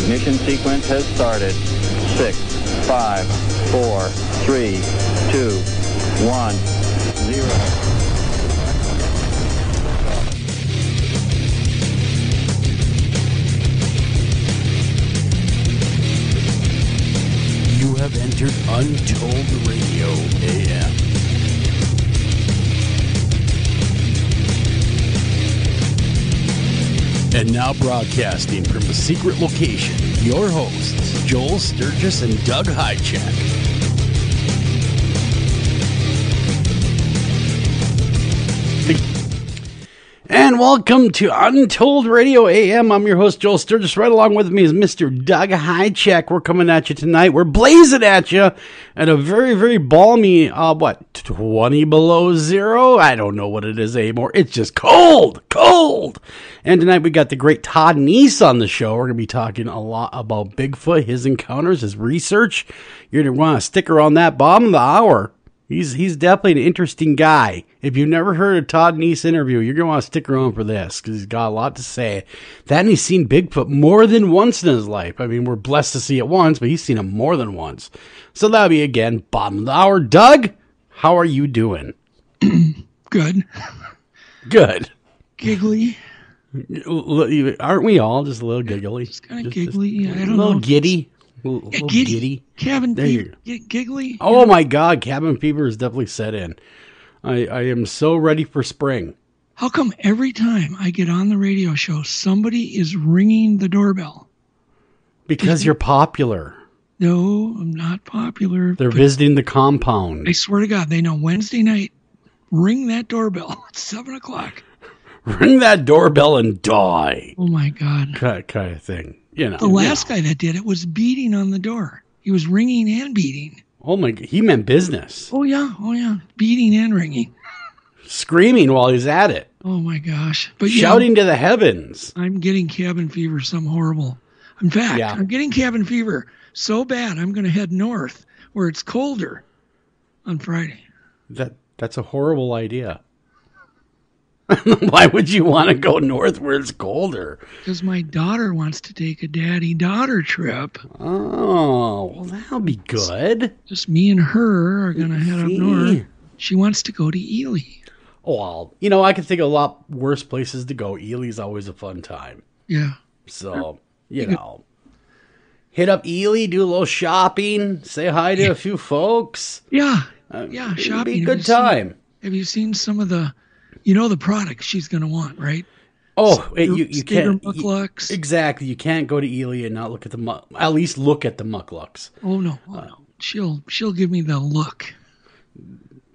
Ignition sequence has started. 6, 5, 4, 3, 2, 1, 0. You have entered Untold Radio AM. And now broadcasting from a secret location, your hosts, Joel Sturgis and Doug Hijack. And welcome to Untold Radio AM. I'm your host, Joel Sturgis. Right along with me is Mr. Doug Hijack. We're coming at you tonight. We're blazing at you at a very, very balmy, 20 below zero? I don't know what it is anymore. It's just cold. And tonight we got the great Todd Neiss on the show. We're going to be talking a lot about Bigfoot, his encounters, his research. You're going to want to stick around that bottom of the hour. He's definitely an interesting guy. If you've never heard a Todd Neiss interview, you're going to want to stick around for this because he's got a lot to say. That and he's seen Bigfoot more than once in his life. I mean, we're blessed to see it once, but he's seen him more than once. So that'll be, again, bottom of the hour. Doug, how are you doing? Good. Giggly. Aren't we all just a little giggly? Just kind of giggly. I don't know. A little giddy. Giddy. Cabin fever. Giggly. Oh my God, cabin fever is definitely set in. I am so ready for spring. How come every time I get on the radio show, somebody is ringing the doorbell? Because you're popular. No, I'm not popular. They're visiting the compound. I swear to God, they know Wednesday night, ring that doorbell at 7 o'clock. Ring that doorbell and die. Oh my God. Kind of thing. You know, the last guy that did it was beating on the door. He was ringing and beating. Oh my, he meant business. Oh yeah. Beating and ringing. Screaming while he's at it. Oh my gosh. But shouting to the heavens. I'm getting cabin fever, some horrible. In fact, I'm getting cabin fever so bad I'm going to head north where it's colder on Friday. That's a horrible idea. Why would you want to go north where it's colder? Because my daughter wants to take a daddy-daughter trip. Oh, well, that'll be good. Just me and her are going to head up north. She wants to go to Ely. Oh, well, I can think of a lot worse places to go. Ely's always a fun time. Yeah. So, hit up Ely, do a little shopping, say hi to a few folks. Yeah. Shopping. It'll be a good time. Have you seen some of the... the products she's going to want, right? Oh, you can't. Mucklucks. Exactly. You can't go to Ely and not look at at least look at the mucklucks. Oh, no. She'll give me the look.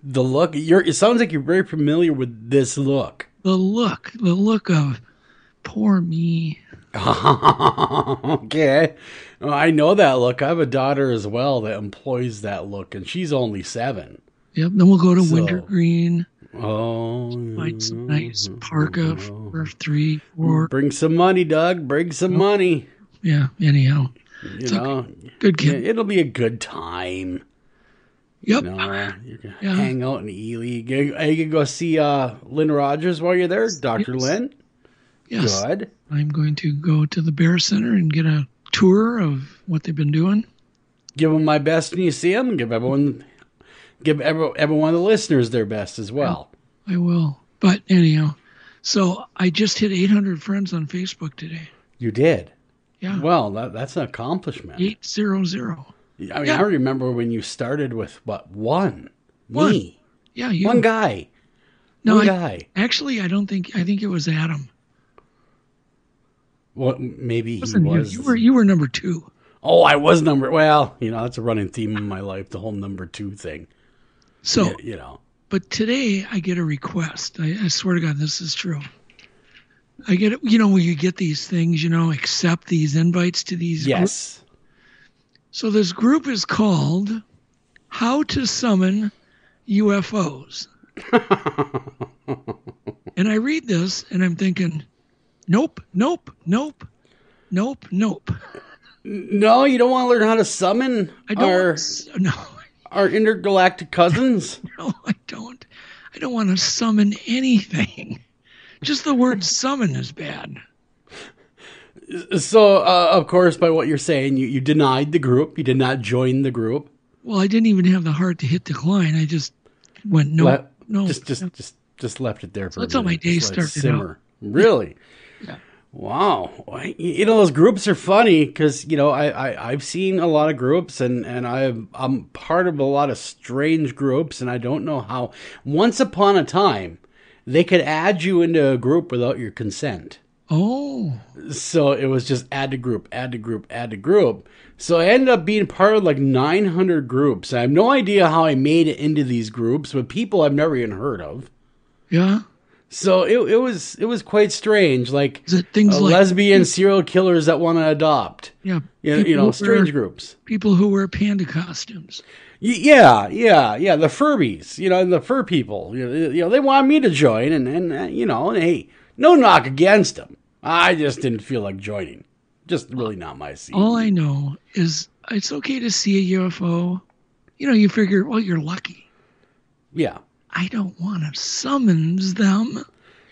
The look? It sounds like you're very familiar with this look. The look of poor me. Okay. Well, I know that look. I have a daughter as well that employs that look, and she's only 7. Yep. Then we'll go to Wintergreen. Oh, find some nice parka for 3, 4. Bring some money, Doug. Bring some money. Yeah. Anyhow, good kid. It'll be a good time. Yep. You can hang out in Ely. Are you gonna go see Lynn Rogers while you're there, Dr. Yes. Lynn? Yes. Good. I'm going to go to the Bear Center and get a tour of what they've been doing. Give them my best when you see them. Give every one of the listeners their best as well. I will. But anyhow, so I just hit 800 friends on Facebook today. You did? Yeah. Well, that's an accomplishment. 800. I mean, I remember when you started with, one? One. Me. Yeah, you. One guy. No, One guy. Actually, I think it was Adam. Well, maybe he was. You were number 2. Oh, I was that's a running theme in my life, the whole number 2 thing. So, but today I get a request. I swear to God, this is true. I get it, when you get these things, accept these invites to these Yes. groups. So this group is called How to Summon UFOs. And I read this and I'm thinking, nope. No, you don't want to learn how to summon our intergalactic cousins? No, I don't. I don't want to summon anything. Just the word summon is bad. So, of course, by what you're saying, you denied the group. You did not join the group. Well, I didn't even have the heart to hit decline. I just went, no. Just left it there for that's how my day started simmer. out. Really? Yeah. Wow. Those groups are funny because, I've seen a lot of groups and I'm part of a lot of strange groups, and I don't know how. Once upon a time, they could add you into a group without your consent. Oh. So it was just add to group, add to group, add to group. So I ended up being part of like 900 groups. I have no idea how I made it into these groups with people I've never even heard of. Yeah. So it was quite strange. Like is it things like lesbian serial killers that want to adopt. Yeah. Strange groups. People who wear panda costumes. Yeah. The Furbies, and the fur people, they want me to join and hey, no knock against them. I just didn't feel like joining. Just really not my scene. All I know is it's okay to see a UFO. You figure, well, you're lucky. Yeah. I don't want to summons them.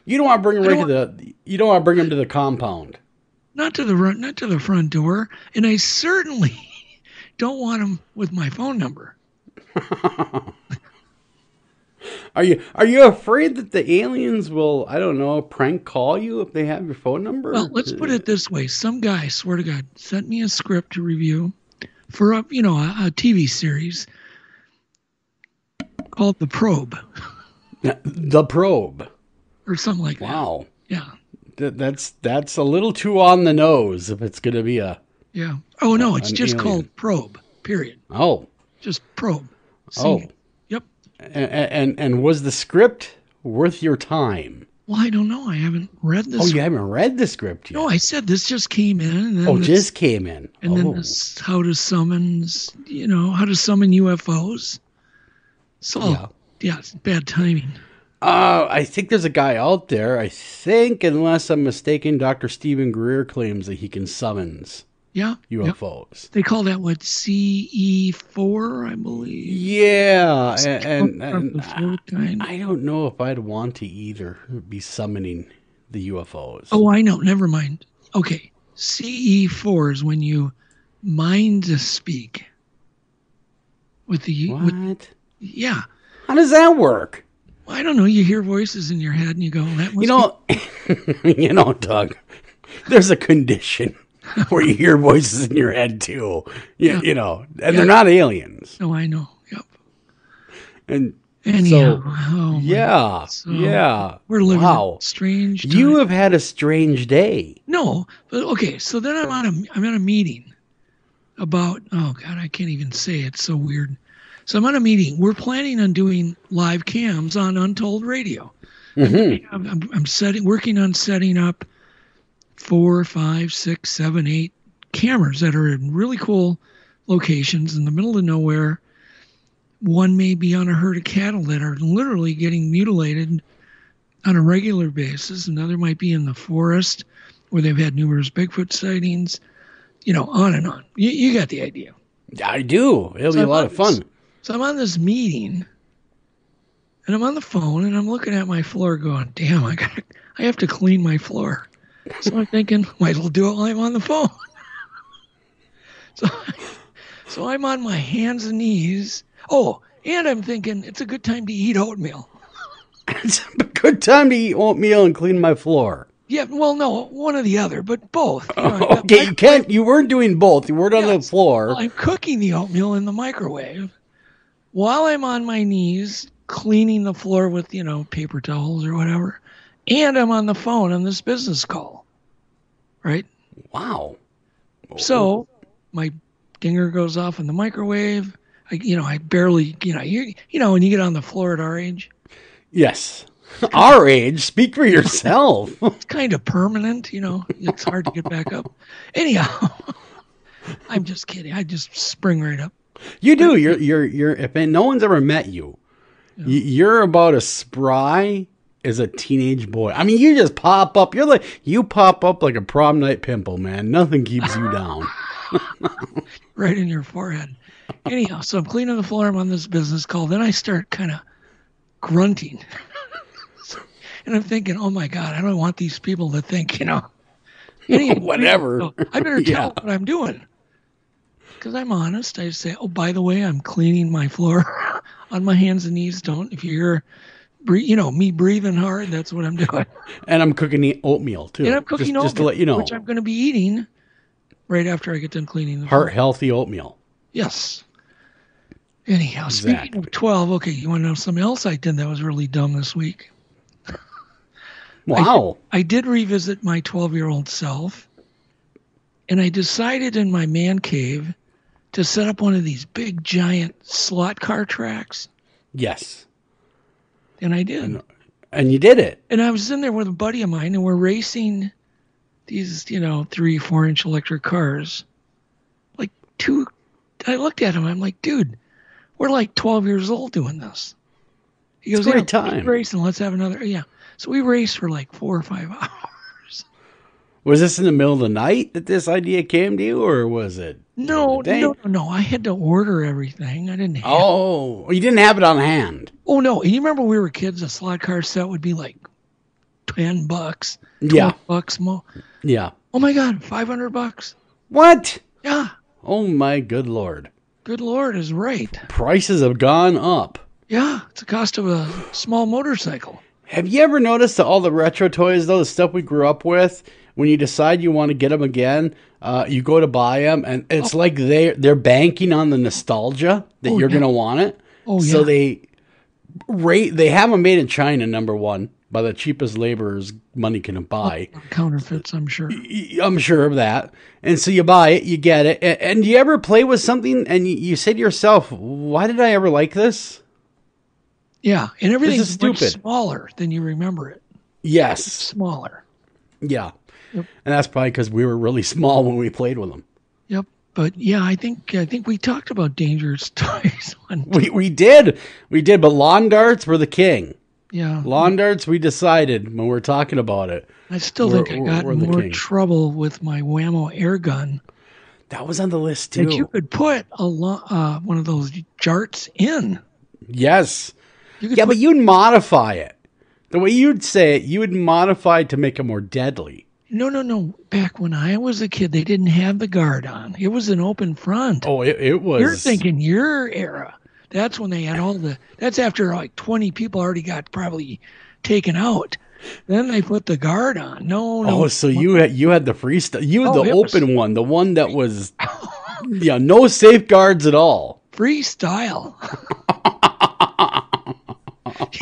You don't want to bring them You don't want to bring them to the compound. Not to the front door, and I certainly don't want them with my phone number. Are you afraid that the aliens will, I don't know, prank call you if they have your phone number? Well, let's put it this way. Some guy, swear to God, sent me a script to review for a TV series called The Probe. The Probe. Or something like that. Wow. Yeah. That's a little too on the nose if it's going to be a... Yeah. Oh, no, it's just alien. called Probe, period. Oh. Just Probe. Oh. Yep. And was the script worth your time? Well, I don't know. I haven't read this. Oh, you haven't read the script yet? No, I said this just came in. And then just came in. And then this how to summon UFOs. So, yeah, it's bad timing. I think there's a guy out there, unless I'm mistaken, Dr. Stephen Greer claims that he can summons UFOs. Yep. They call that, CE4, I believe? Yeah, and I don't know if I'd want to either be summoning the UFOs. Oh, I know. Never mind. Okay, CE4 is when you mind to speak. What? Yeah. How does that work? Well, I don't know. You hear voices in your head and you go, that must Doug, there's a condition where you hear voices in your head too. And they're not aliens. Oh, I know. Yep. And anyhow, we're living in strange time. You have had a strange day. No, but okay. So then I'm at a meeting about, oh God, I can't even say it. It's so weird. So I'm on a meeting. We're planning on doing live cams on Untold Radio. Mm-hmm. I'm working on setting up 4, 5, 6, 7, 8 cameras that are in really cool locations in the middle of nowhere. One may be on a herd of cattle that are literally getting mutilated on a regular basis. Another might be in the forest where they've had numerous Bigfoot sightings. On and on. You got the idea. I do. It'll be a lot of fun. So I'm on this meeting, and I'm on the phone, and I'm looking at my floor going, damn, I have to clean my floor. So I'm thinking, might as well do it while I'm on the phone. So I'm on my hands and knees. Oh, and I'm thinking, it's a good time to eat oatmeal. It's a good time to eat oatmeal and clean my floor. Yeah, well, no, one or the other, but both. You weren't doing both. You weren't on the floor. Well, I'm cooking the oatmeal in the microwave while I'm on my knees cleaning the floor with, paper towels or whatever. And I'm on the phone on this business call. Right? Wow. So my dinger goes off in the microwave. I barely, when you get on the floor at our age. Yes. Our age, speak for yourself. It's kind of permanent, it's hard to get back up. Anyhow, I'm just kidding. I just spring right up. You do. You're if no one's ever met you, you're about as spry as a teenage boy. I mean, you just pop up. You pop up like a prom night pimple, man. Nothing keeps you down. Right in your forehead. Anyhow, so I'm cleaning the floor. I'm on this business call. Then I start kind of grunting. And I'm thinking, oh my God, I don't want these people to think, Anyway, Whatever. so I better tell what I'm doing. Because I'm honest. I say, oh, by the way, I'm cleaning my floor on my hands and knees. If you hear, me breathing hard, that's what I'm doing. And I'm cooking the oatmeal, too. And I'm cooking oatmeal, just to let you know. which I'm going to be eating right after I get done cleaning the Heart healthy oatmeal. Yes. Anyhow, speaking of 12, okay, you want to know something else I did that was really dumb this week? Wow. I did revisit my 12-year-old self, and I decided in my man cave to set up one of these big, giant slot car tracks. Yes. And I did. And you did it. And I was in there with a buddy of mine, and we're racing these, 3-4-inch electric cars. I looked at him, I'm like, dude, we're like 12 years old doing this. He goes, great time. Racing, let's have another. Yeah. So we raced for like 4 or 5 hours. Was this in the middle of the night that this idea came to you, or was it? No. I had to order everything. I didn't have you didn't have it on hand. Oh, no. And you remember when we were kids, a slot car set would be like $10, $12 more. Yeah. Oh, my God, $500. What? Yeah. Oh, my good Lord. Good Lord is right. Prices have gone up. Yeah, it's the cost of a small motorcycle. Have you ever noticed that all the retro toys, though, the stuff we grew up with, when you decide you want to get them again, you go to buy them, and it's like they're banking on the nostalgia that you're going to want it. Oh, yeah. So they have them made in China, number one, by the cheapest laborers money can buy. Counterfeits, I'm sure. I'm sure of that. And so you buy it, you get it. And you ever play with something and you say to yourself, why did I ever like this? Yeah, and everything's much smaller than you remember it. Yes. It's smaller. Yeah. Yep. And that's probably because we were really small when we played with them. Yep. But yeah, I think we talked about dangerous toys. We did. But lawn darts were the king. Yeah. Lawn darts, we decided when we were talking about it. I still think I got more trouble with my Whammo air gun. That was on the list too. Like you could put one of those jarts in. Yes. But you'd modify it. The way you'd say it, you would modify it to make it more deadly. No. Back when I was a kid, they didn't have the guard on. It was an open front. Oh, it was. You're thinking your era. That's when they had that's after like 20 people already got probably taken out. Then they put the guard on. No. Oh, so you had the freestyle. You had the open one, the one that was, no safeguards at all. Freestyle.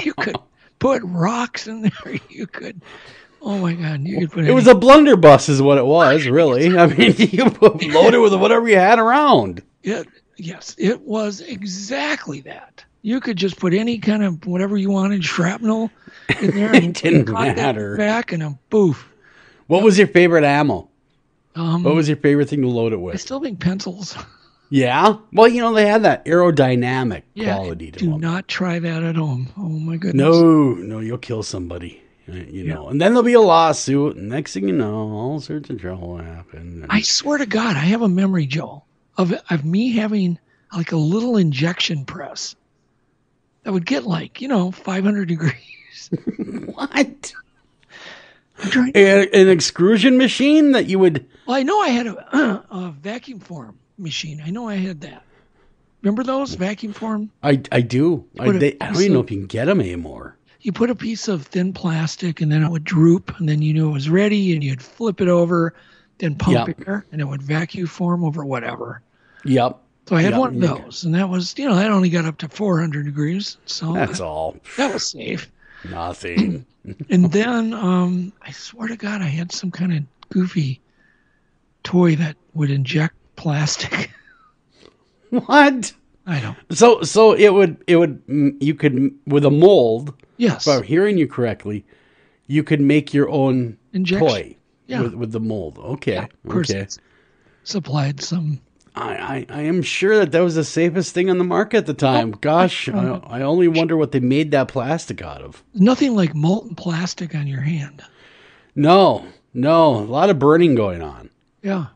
You could put rocks in there. You could. Oh my God! You could put. It was a blunderbuss, is what it was, really. I mean, you load it with whatever you had around. Yes, it was exactly that. You could just put any kind of whatever you wanted, shrapnel in there. It didn't matter. Back and a boof. What was your favorite ammo? What was your favorite thing to load it with? I still think pencils. Yeah? Well, they had that aerodynamic quality to them. Do not try that at home. Oh, my goodness. No, you'll kill somebody. know. And then there'll be a lawsuit, and next thing you know, all sorts of trouble will happen. I swear to God, I have a memory, Joel, of me having like a little injection press that would get 500 degrees. What? An extrusion machine that you would... Well, I know I had a vacuum form machine. I know I had that. Remember those vacuum form? I do. I don't even know if you can get them anymore. You put a piece of thin plastic, and then it would droop, and then you knew it was ready, and you'd flip it over, then pump air, and it would vacuum form over whatever. Yep. So I had one of those, and that was, that only got up to 400 degrees. So that's all. That was safe. Nothing. And then I swear to God, I had some kind of goofy toy that would inject plastic. What? I don't. So it would you could, with a mold. Yes. If I'm hearing you correctly, you could make your own injection toy with the mold. Okay. Yeah, of course. Okay. Supplied some. I am sure that was the safest thing on the market at the time. Gosh, I only wonder what they made that plastic out of. Nothing like molten plastic on your hand. No. A lot of burning going on. Yeah.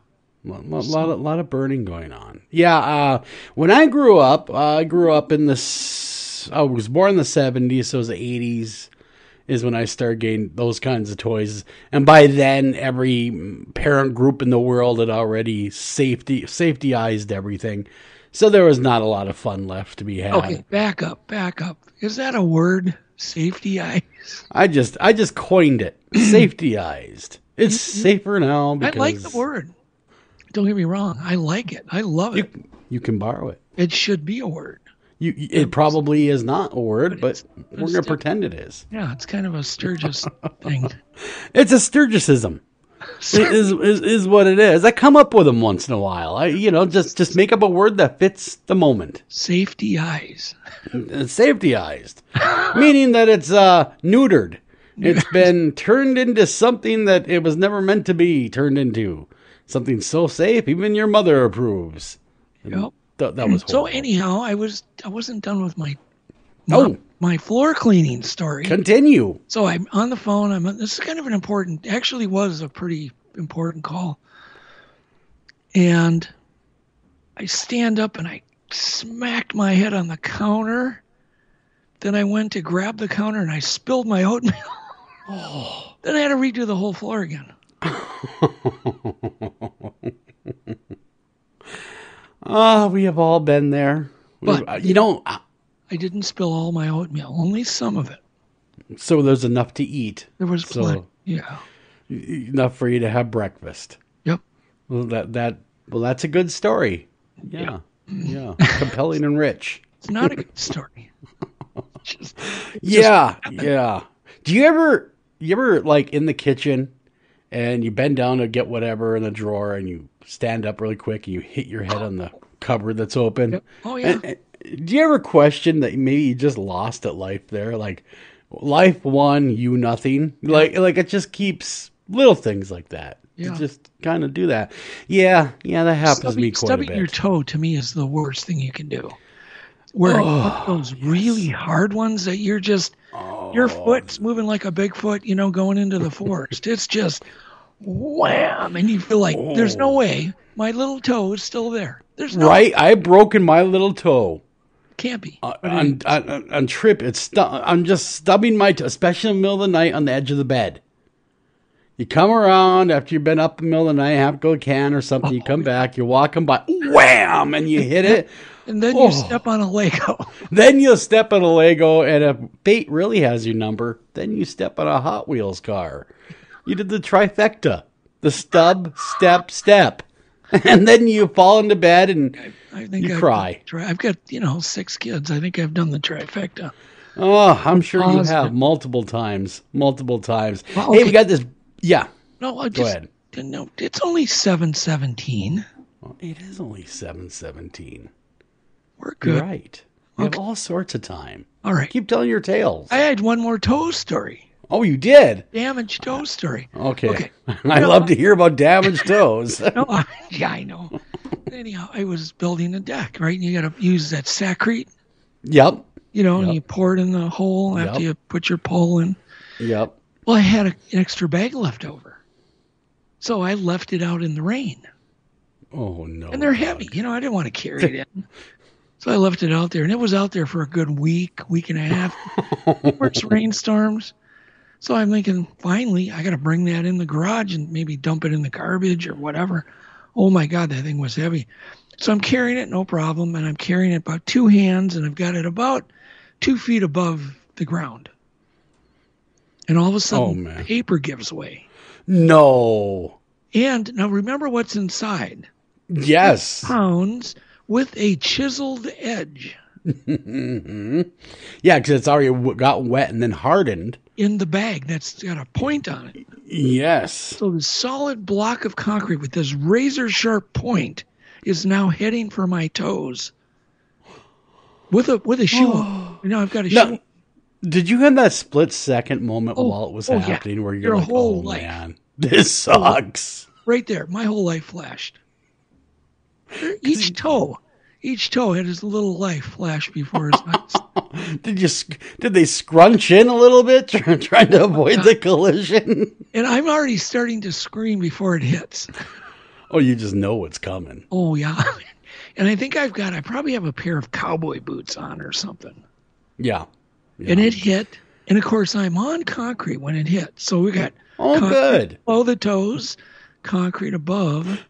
A lot of burning going on. Yeah. When I grew up in I was born in the 70s, so it was the 80s. is when I started getting those kinds of toys. And by then, every parent group in the world had already safetyized everything. So there was not a lot of fun left to be had. Okay, back up. Is that a word? Safetyized? I just coined it. Safetyized. It's safer now because I like the word. Don't get me wrong. I like it. I love it. You can borrow it. It should be a word. It probably is not a word, but we're going to pretend it is. Yeah, it's kind of a Sturgis thing. It's a Sturgisism. is what it is. I come up with them once in a while. Just make up a word that fits the moment. Safetyized. Safetyized. Meaning that it's neutered. It's been turned into something that it was never meant to be turned into. Something so safe, even your mother approves. Yep. That was horrible. So anyhow, I wasn't done with my floor cleaning story. Continue. So I'm on the phone. This is kind of actually was a pretty important call. And I stand up and I smacked my head on the counter. Then I went to grab the counter and I spilled my oatmeal. Oh. Then I had to redo the whole floor again. We have all been there. But I didn't spill all my oatmeal, only some of it. So there's enough to eat. There was plenty. Yeah. Enough for you to have breakfast. Yep. Well, that's a good story. Yeah. Yeah. Compelling and rich. It's not a good story. Yeah. Do you ever like in the kitchen and you bend down to get whatever in the drawer and you stand up really quick and you hit your head on the cupboard that's open? Yep. Oh, yeah. And do you ever question that maybe you just lost at life there? Like life won, you nothing. Like it just keeps little things like that. Yeah. To just kind of do that. Yeah, that happens to me quite a bit. Stubbing your toe to me is the worst thing you can do. Where those really hard ones that you're just your foot's moving like a Bigfoot, going into the forest. It's just wham, and you feel like there's no way my little toe is still there. There's no right. I've broken my little toe. Can't be on trip. I'm just stubbing my toe, especially in the middle of the night on the edge of the bed. You come around after you've been up in the middle of the night, have to go to can or something. You come back, you're walking by, wham, and you hit it. And then you step on a Lego. Then you'll step on a Lego, and if fate really has your number, then you step on a Hot Wheels car. You did the trifecta. The stub, step. And then you fall into bed and you cry. I've got, 6 kids. I think I've done the trifecta. Oh, I'm sure you have multiple times. Well, okay. Hey, we got this. Yeah. No, go ahead. No, it's only 7:17. Well, it is only 7:17. We're good. You're right. We have all sorts of time. All right. Keep telling your tales. I had one more toe story. Oh, you did? Damaged toe story. Okay. I love to hear about damaged toes. Yeah, I know. Anyhow, I was building a deck, right? And you got to use that Saccrete. Yep. And you pour it in the hole after you put your pole in. Yep. Well, I had an extra bag left over. So I left it out in the rain. Oh, no. And they're heavy. I didn't want to carry it in. So I left it out there. And it was out there for a good week and a half. Worse rainstorms. So I'm thinking, finally, I got to bring that in the garage and maybe dump it in the garbage or whatever. Oh, my God, that thing was heavy. So I'm carrying it, no problem. And I'm carrying it about 2 hands. And I've got it about 2 feet above the ground. And all of a sudden, paper gives way. No. And now remember what's inside. Yes. Pounds with a chiseled edge. Yeah, because it's already got wet and then hardened. In the bag that's got a point on it. Yes. So the solid block of concrete with this razor sharp point is now heading for my toes. With a shoe on. I've got a shoe on. Did you have that split second moment while it was happening where you're like, oh, man, this sucks? Right there. My whole life flashed. Each toe had his little life flash before his eyes. Did they scrunch in a little bit trying to avoid the collision? And I'm already starting to scream before it hits. Oh, you just know what's coming. Oh, yeah. And I think I probably have a pair of cowboy boots on or something. Yeah. And it hit And of course, I'm on concrete when it hit. So we got good below the toes, concrete above,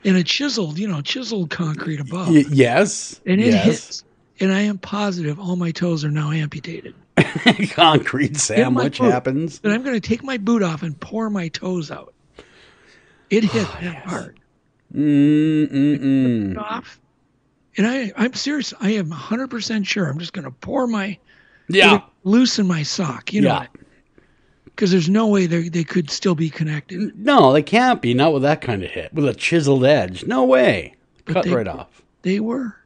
and a chiseled concrete above. Yes. And it hits. And I am positive all my toes are now amputated. Concrete sandwich happens. But I'm going to take my boot off and pour my toes out. It hit hard. Off. And I'm serious. I am 100% sure. I'm just going to pour loosen my sock. You know, because there's no way they could still be connected. No, they can't be. Not with that kind of hit. With a chiseled edge. No way. Cut right off. They were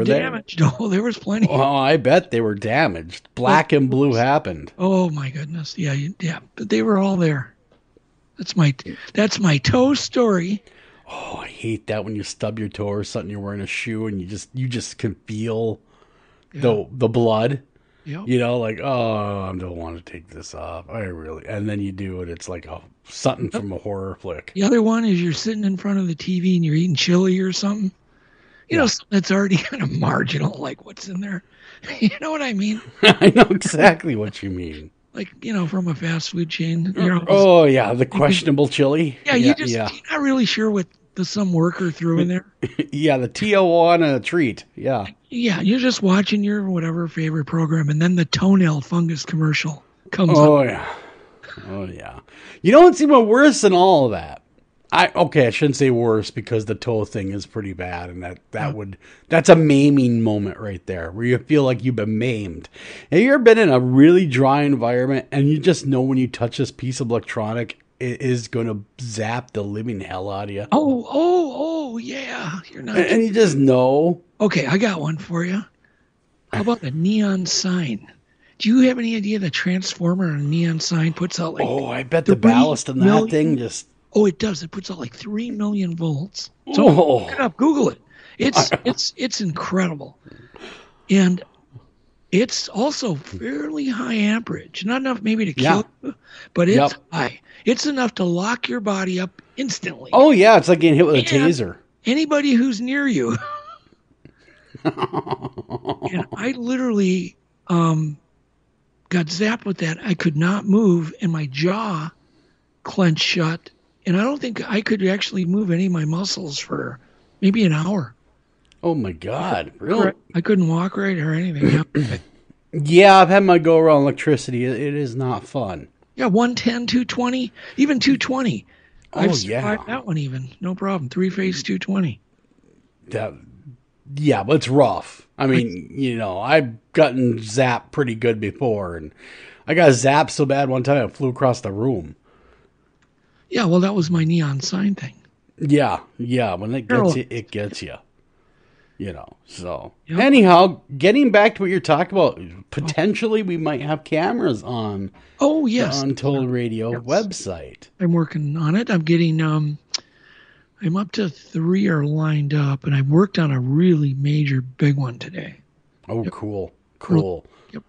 damaged. Oh, there was plenty. Oh, I bet they were damaged. Black and blue happened. Oh my goodness. Yeah. But they were all there. That's my toe story. Oh, I hate that when you stub your toe or something. You're wearing a shoe and you just can feel the blood. Yep. You know, like, oh, I don't want to take this off. And then you do it. It's like something from a horror flick. The other one is you're sitting in front of the TV and you're eating chili or something. You know, that's already kind of marginal, like what's in there. You know what I mean? I know exactly what you mean. Like, from a fast food chain. The questionable chili. Yeah, you're not really sure what some worker threw in there. Yeah, the Tijuana treat. Yeah. Yeah, you're just watching your whatever favorite program, and then the toenail fungus commercial comes up. Oh, yeah. You know what's even worse than all of that? I shouldn't say worse because the toe thing is pretty bad, and that's a maiming moment right there where you feel like you've been maimed. Have you ever been in a really dry environment and you just know when you touch this piece of electronic, it is going to zap the living hell out of you? Oh, yeah. You're not. And you just know. Okay, I got one for you. How about a neon sign? Do you have any idea the transformer on a neon sign puts out like? Oh, I bet the ballast in that thing just. Oh, it does. It puts out like 3 million volts. So look it up, Google it. It's incredible, and it's also fairly high amperage. Not enough maybe to kill you, but it's high. It's enough to lock your body up instantly. Oh yeah, it's like getting hit with a taser. Anybody who's near you. And I literally got zapped with that. I could not move, and my jaw clenched shut. And I don't think I could actually move any of my muscles for maybe an hour. Oh, my God. Really? I couldn't walk right or anything. Yeah, I've had my go around electricity. It is not fun. Yeah, 110, 220, even 220. Oh, I've survived that one even. No problem. 3-phase 220. Yeah, but it's rough. I mean, I've gotten zapped pretty good before. And I got zapped so bad one time I flew across the room. Yeah, well, that was my neon sign thing. Yeah. When it gets you, it gets you. So anyhow, getting back to what you're talking about, potentially we might have cameras on. Oh, yes. The Untold Radio website. I'm working on it. I'm getting, I'm up to 3 are lined up, and I've worked on a really major big one today. Oh, cool. Yep.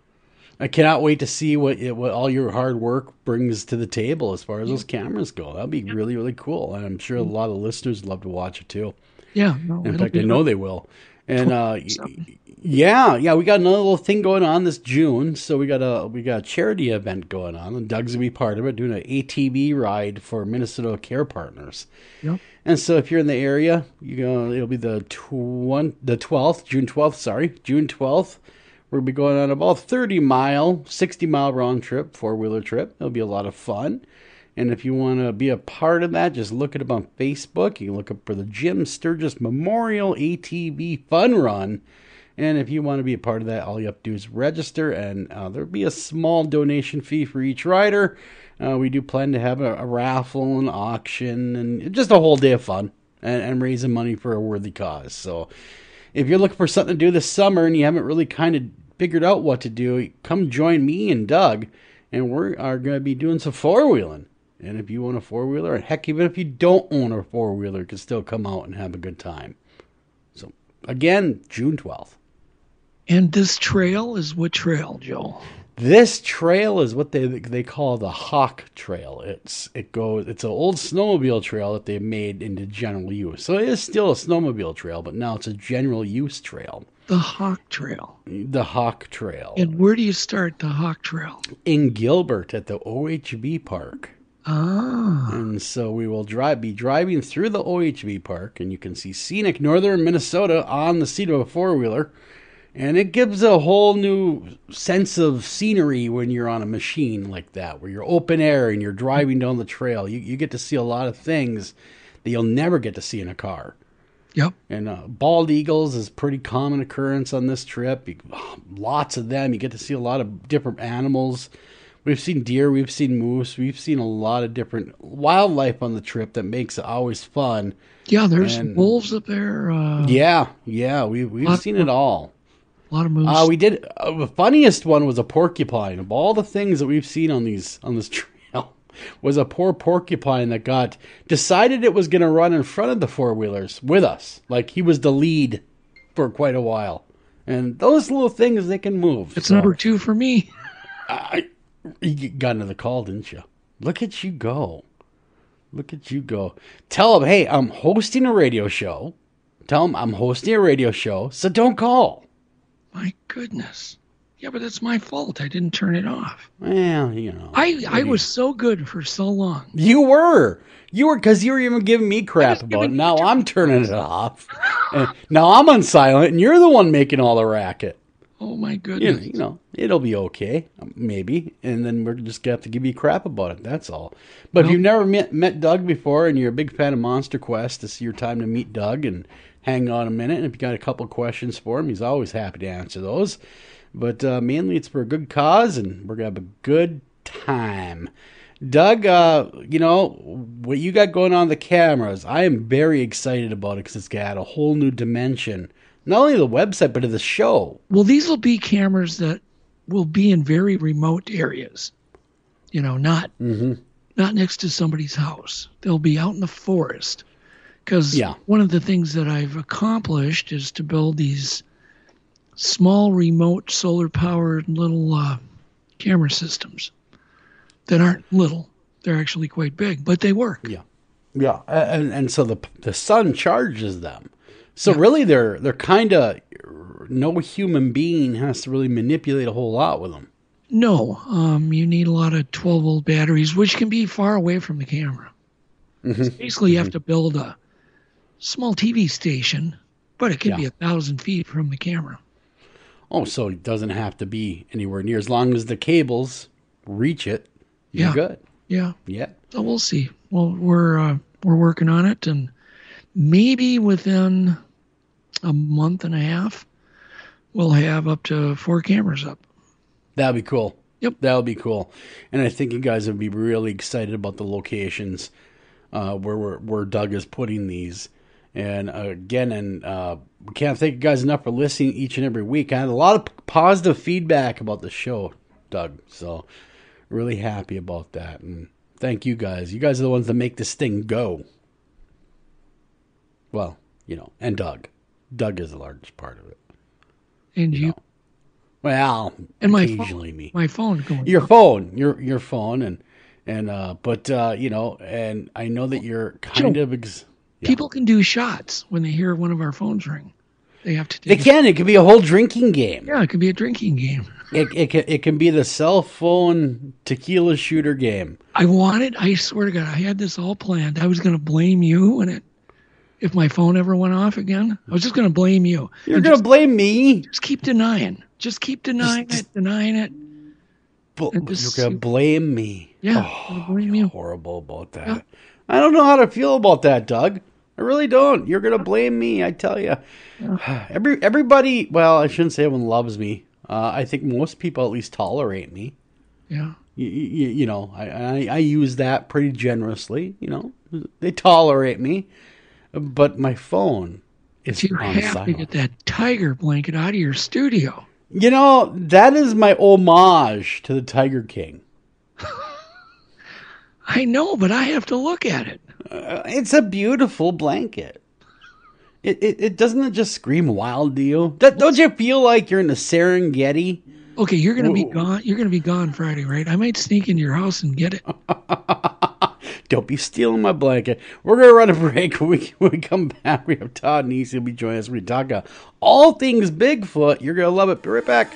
I cannot wait to see what all your hard work brings to the table as far as those cameras go. That'll be really, really cool. And I'm sure a lot of listeners would love to watch it too. Yeah. In fact, I know they will. And we got another little thing going on this June. So we got a charity event going on, and Doug's gonna be part of it, doing an ATV ride for Minnesota Care Partners. Yep. And so if you're in the area, it'll be June 12th. We'll be going on about 30-mile, 60-mile round trip, 4-wheeler trip. It'll be a lot of fun. And if you want to be a part of that, just look it up on Facebook. You can look up for the Jim Sturgis Memorial ATV Fun Run. And if you want to be a part of that, all you have to do is register. And there'll be a small donation fee for each rider. We do plan to have a raffle and auction and just a whole day of fun and raising money for a worthy cause. So if you're looking for something to do this summer and you haven't really kind of figured out what to do, come join me and Doug, and we are going to be doing some four-wheeling. And if you own a four-wheeler, or heck, even if you don't own a four-wheeler, you can still come out and have a good time. So, again, June 12th. And this trail is what trail, Joe? This trail is what they call the Hawk Trail. It's an old snowmobile trail that they made into general use. So it is still a snowmobile trail, but now it's a general use trail. The Hawk Trail. The Hawk Trail. And where do you start the Hawk Trail? In Gilbert at the OHV Park. Ah. And so we will be driving through the OHV Park, and you can see scenic northern Minnesota on the seat of a four-wheeler. And it gives a whole new sense of scenery when you're on a machine like that, where you're open air and you're driving down the trail. You get to see a lot of things that you'll never get to see in a car. Yep. And bald eagles is a pretty common occurrence on this trip. Lots of them. You get to see a lot of different animals. We've seen deer. We've seen moose. We've seen a lot of different wildlife on the trip that makes it always fun. Yeah, there's wolves up there. Yeah. We've seen it all. A lot of moose. We did. The funniest one was a porcupine. Of all the things that we've seen on this trail, was a poor porcupine that decided it was going to run in front of the four-wheelers with us. Like he was the lead for quite a while. And those little things, they can move. It's number 2 for me. You got another call, didn't you? Look at you go. Tell them, hey, I'm hosting a radio show. So don't call. My goodness. Yeah, but it's my fault. I didn't turn it off. Well, you know. I was so good for so long. You were, because you were even giving me crap about it. Now I'm turning it off. And now I'm on silent, and you're the one making all the racket. Oh, my goodness. You know, it'll be okay, maybe. And then we're just going to have to give you crap about it. That's all. But if you've never met Doug before and you're a big fan of Monster Quest, this is your time to meet Doug and hang on a minute. And if you got a couple questions for him, he's always happy to answer those. But mainly it's for a good cause, and we're going to have a good time. Doug, what you got going on the cameras, I am very excited about it because it's got a whole new dimension. Not only the website, but of the show. Well, these will be cameras that will be in very remote areas. Not next to somebody's house. They'll be out in the forest. Because one of the things that I've accomplished is to build these small, remote, solar-powered little camera systems that aren't little. They're actually quite big, but they work. Yeah, and so the sun charges them. So really, they're kind of, no human being has to really manipulate a whole lot with them. No, you need a lot of 12-volt batteries, which can be far away from the camera. So basically, you have to build a small TV station, but it can be 1,000 feet from the camera. Oh, so it doesn't have to be anywhere near. As long as the cables reach it, you're good. Yeah. Yeah. So we'll see. Well, we're working on it, and maybe within a month and a half, we'll have up to 4 cameras up. That'd be cool. Yep. That would be cool. And I think you guys would be really excited about the locations where Doug is putting these. And again, we can't thank you guys enough for listening each and every week. I had a lot of positive feedback about the show, Doug. So really happy about that. And thank you guys. You guys are the ones that make this thing go. Well, and Doug. Doug is the largest part of it. And you. Well, and occasionally me. My phone going. Your phone, your phone, and and I know that you're kind of. People can do shots when they hear one of our phones ring. They have to. They can. It could be a whole drinking game. Yeah, it could be a drinking game. It can be the cell phone tequila shooter game. I swear to God, I had this all planned. I was going to blame you if my phone ever went off again. I was just going to blame you. You're going to blame me? Just keep denying. Just keep denying it. You're going to blame me. Yeah, I'm gonna blame you. Horrible about that. Yeah. I don't know how to feel about that, Doug. I really don't. You're going to blame me, I tell you. Yeah. Everybody, well, I shouldn't say everyone loves me. I think most people at least tolerate me. Yeah. I use that pretty generously. They tolerate me. But my phone is you on have silent. to get that tiger blanket out of your studio. That is my homage to the Tiger King. I know, but I have to look at it. It's a beautiful blanket. It doesn't just scream wild to you? Don't you feel like you're in the Serengeti? Okay, you're gonna be gone. You're gonna be gone Friday, right? I might sneak into your house and get it. Don't be stealing my blanket. We're going to run a break. When we come back, we have Todd Neiss. He'll be joining us. We talk all things Bigfoot. You're going to love it. Be right back.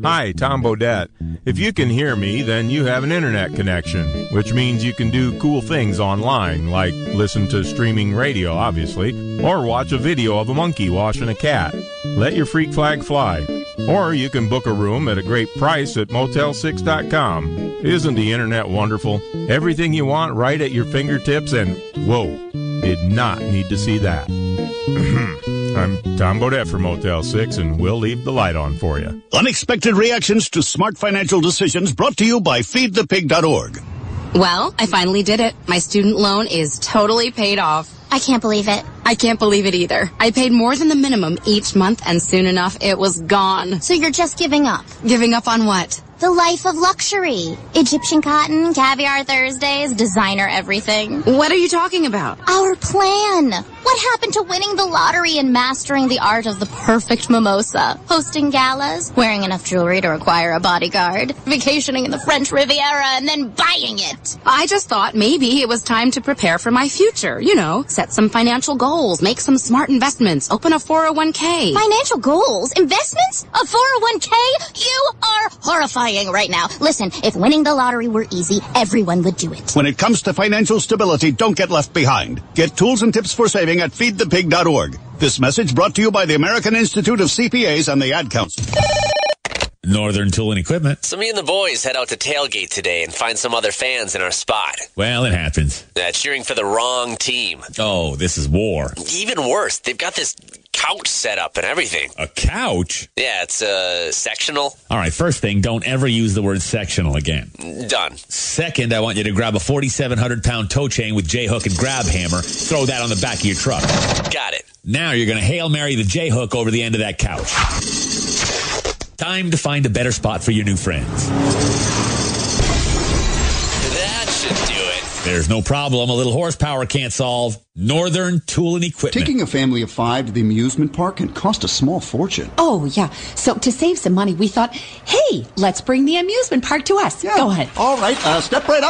Hi, Tom Bodette. If you can hear me, then you have an internet connection, which means you can do cool things online, like listen to streaming radio, obviously, or watch a video of a monkey washing a cat. Let your freak flag fly. Or you can book a room at a great price at Motel6.com. Isn't the internet wonderful? Everything you want right at your fingertips, and whoa, did not need to see that. I'm Tom Bodette for Motel 6, and we'll leave the light on for you. Unexpected reactions to smart financial decisions brought to you by feedthepig.org. Well, I finally did it. My student loan is totally paid off. I can't believe it. I can't believe it either. I paid more than the minimum each month, and soon enough, it was gone. So you're just giving up? Giving up on what? The life of luxury. Egyptian cotton, caviar Thursdays, designer everything. What are you talking about? Our plan. What happened to winning the lottery and mastering the art of the perfect mimosa? Hosting galas, wearing enough jewelry to require a bodyguard, vacationing in the French Riviera, and then buying it. I just thought maybe it was time to prepare for my future. You know, set some financial goals, make some smart investments, open a 401k. Financial goals? Investments? A 401k? You are horrifying right now. Listen, if winning the lottery were easy, everyone would do it. When it comes to financial stability, don't get left behind. Get tools and tips for saving at feedthepig.org. This message brought to you by the American Institute of CPAs and the Ad Council. Northern Tool and Equipment. So me and the boys head out to tailgate today and find some other fans in our spot. Well, it happens. Cheering for the wrong team. Oh, this is war. Even worse, they've got this couch set up and everything. A couch? Yeah, it's sectional. All right, first thing, don't ever use the word sectional again. Done. Second, I want you to grab a 4,700-pound tow chain with J-hook and grab hammer. Throw that on the back of your truck. Got it. Now you're going to Hail Mary the J-hook over the end of that couch. Time to find a better spot for your new friends. That should do it. There's no problem a little horsepower can't solve. Northern Tool and Equipment. Taking a family of 5 to the amusement park can cost a small fortune. Oh, yeah. So to save some money, we thought, hey, let's bring the amusement park to us. Yeah. Go ahead. All right. Step right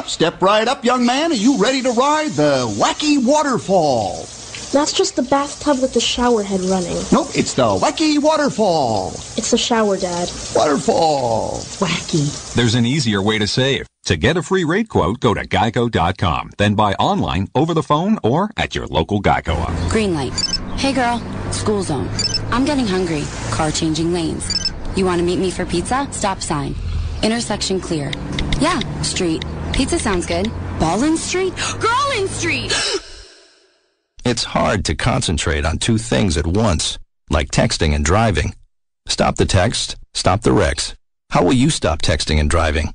up, young man. Are you ready to ride the wacky waterfall? That's just the bathtub with the shower head running. Nope, it's the wacky waterfall. It's the shower, Dad. Waterfall. Wacky. There's an easier way to save. To get a free rate quote, go to geico.com. Then buy online, over the phone, or at your local Geico office. Green light. Hey, girl. School zone. I'm getting hungry. Car changing lanes. You want to meet me for pizza? Stop sign. Intersection clear. Yeah, street. Pizza sounds good. Ballin Street? Girlin Street! It's hard to concentrate on 2 things at once, like texting and driving. Stop the text, stop the wrecks. How will you stop texting and driving?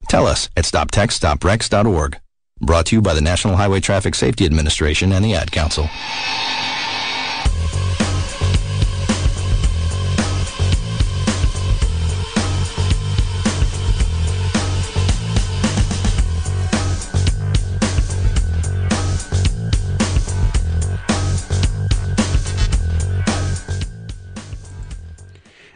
Tell us at stoptextstopwrecks.org. Brought to you by the National Highway Traffic Safety Administration and the Ad Council.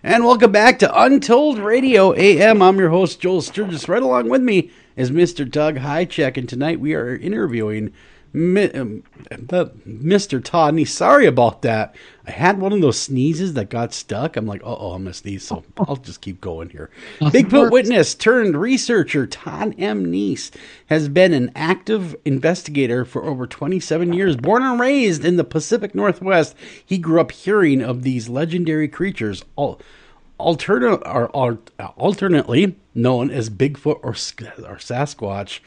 And welcome back to Untold Radio AM. I'm your host, Joel Sturgis. Right along with me is Mr. Doug Highcheck, and tonight we are interviewing Mr. Todd Neiss. Sorry about that. I had one of those sneezes that got stuck. I'm like, uh-oh, I'm going to sneeze, so I'll just keep going here. Bigfoot witness turned researcher Todd M. Neiss has been an active investigator for over 27 years. Born and raised in the Pacific Northwest, he grew up hearing of these legendary creatures, alternately known as Bigfoot or Sasquatch.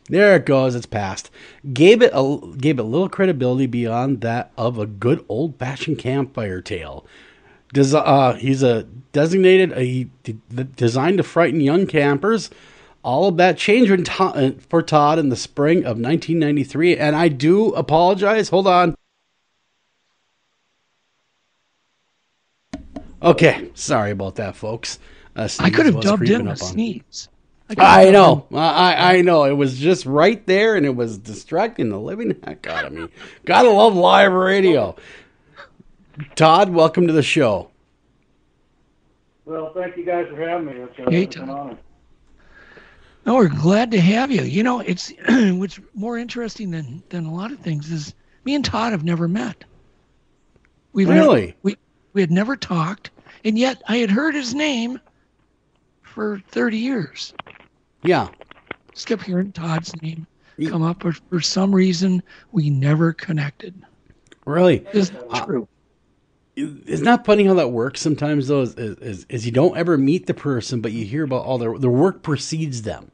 There it goes, it's passed. Gave it little credibility beyond that of a good old-fashioned campfire tale. He's he designed to frighten young campers. All of that changed for Todd in the spring of 1993, and I do apologize. Hold on. Okay, sorry about that, folks. I could have dubbed in a sneeze. I know. I know. It was just right there, and it was distracting the living heck out of me. Gotta love live radio. Todd, welcome to the show. Well, thank you guys for having me. It's an honor. No, we're glad to have you. You know, it's what's more interesting than a lot of things is me and Todd have never met. We had never talked, and yet I had heard his name for 30 years. Yeah. Just kept hearing Todd's name come up, but for some reason we never connected. Really? Isn't that true? Isn't that funny how that works sometimes, though, is you don't ever meet the person, but you hear about all their work precedes them.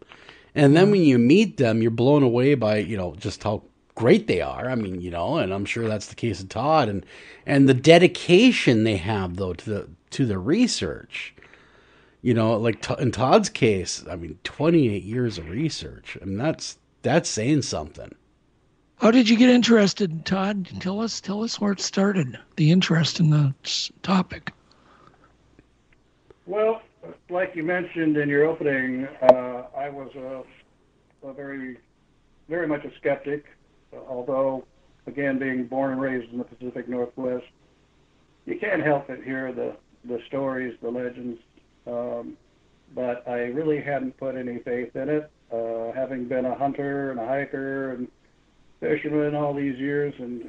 And then when you meet them, you're blown away by, just how great they are. I mean, and I'm sure that's the case of Todd. And the dedication they have, though, to the research. Like in Todd's case, I mean, 28 years of research. I mean, that's saying something. How did you get interested, Todd? Tell us where it started, the interest in the topic. Well, like you mentioned in your opening, I was a very, very much a skeptic, although, again, being born and raised in the Pacific Northwest, you can't help but hear the stories, the legends, but I really hadn't put any faith in it, having been a hunter and a hiker and fisherman all these years and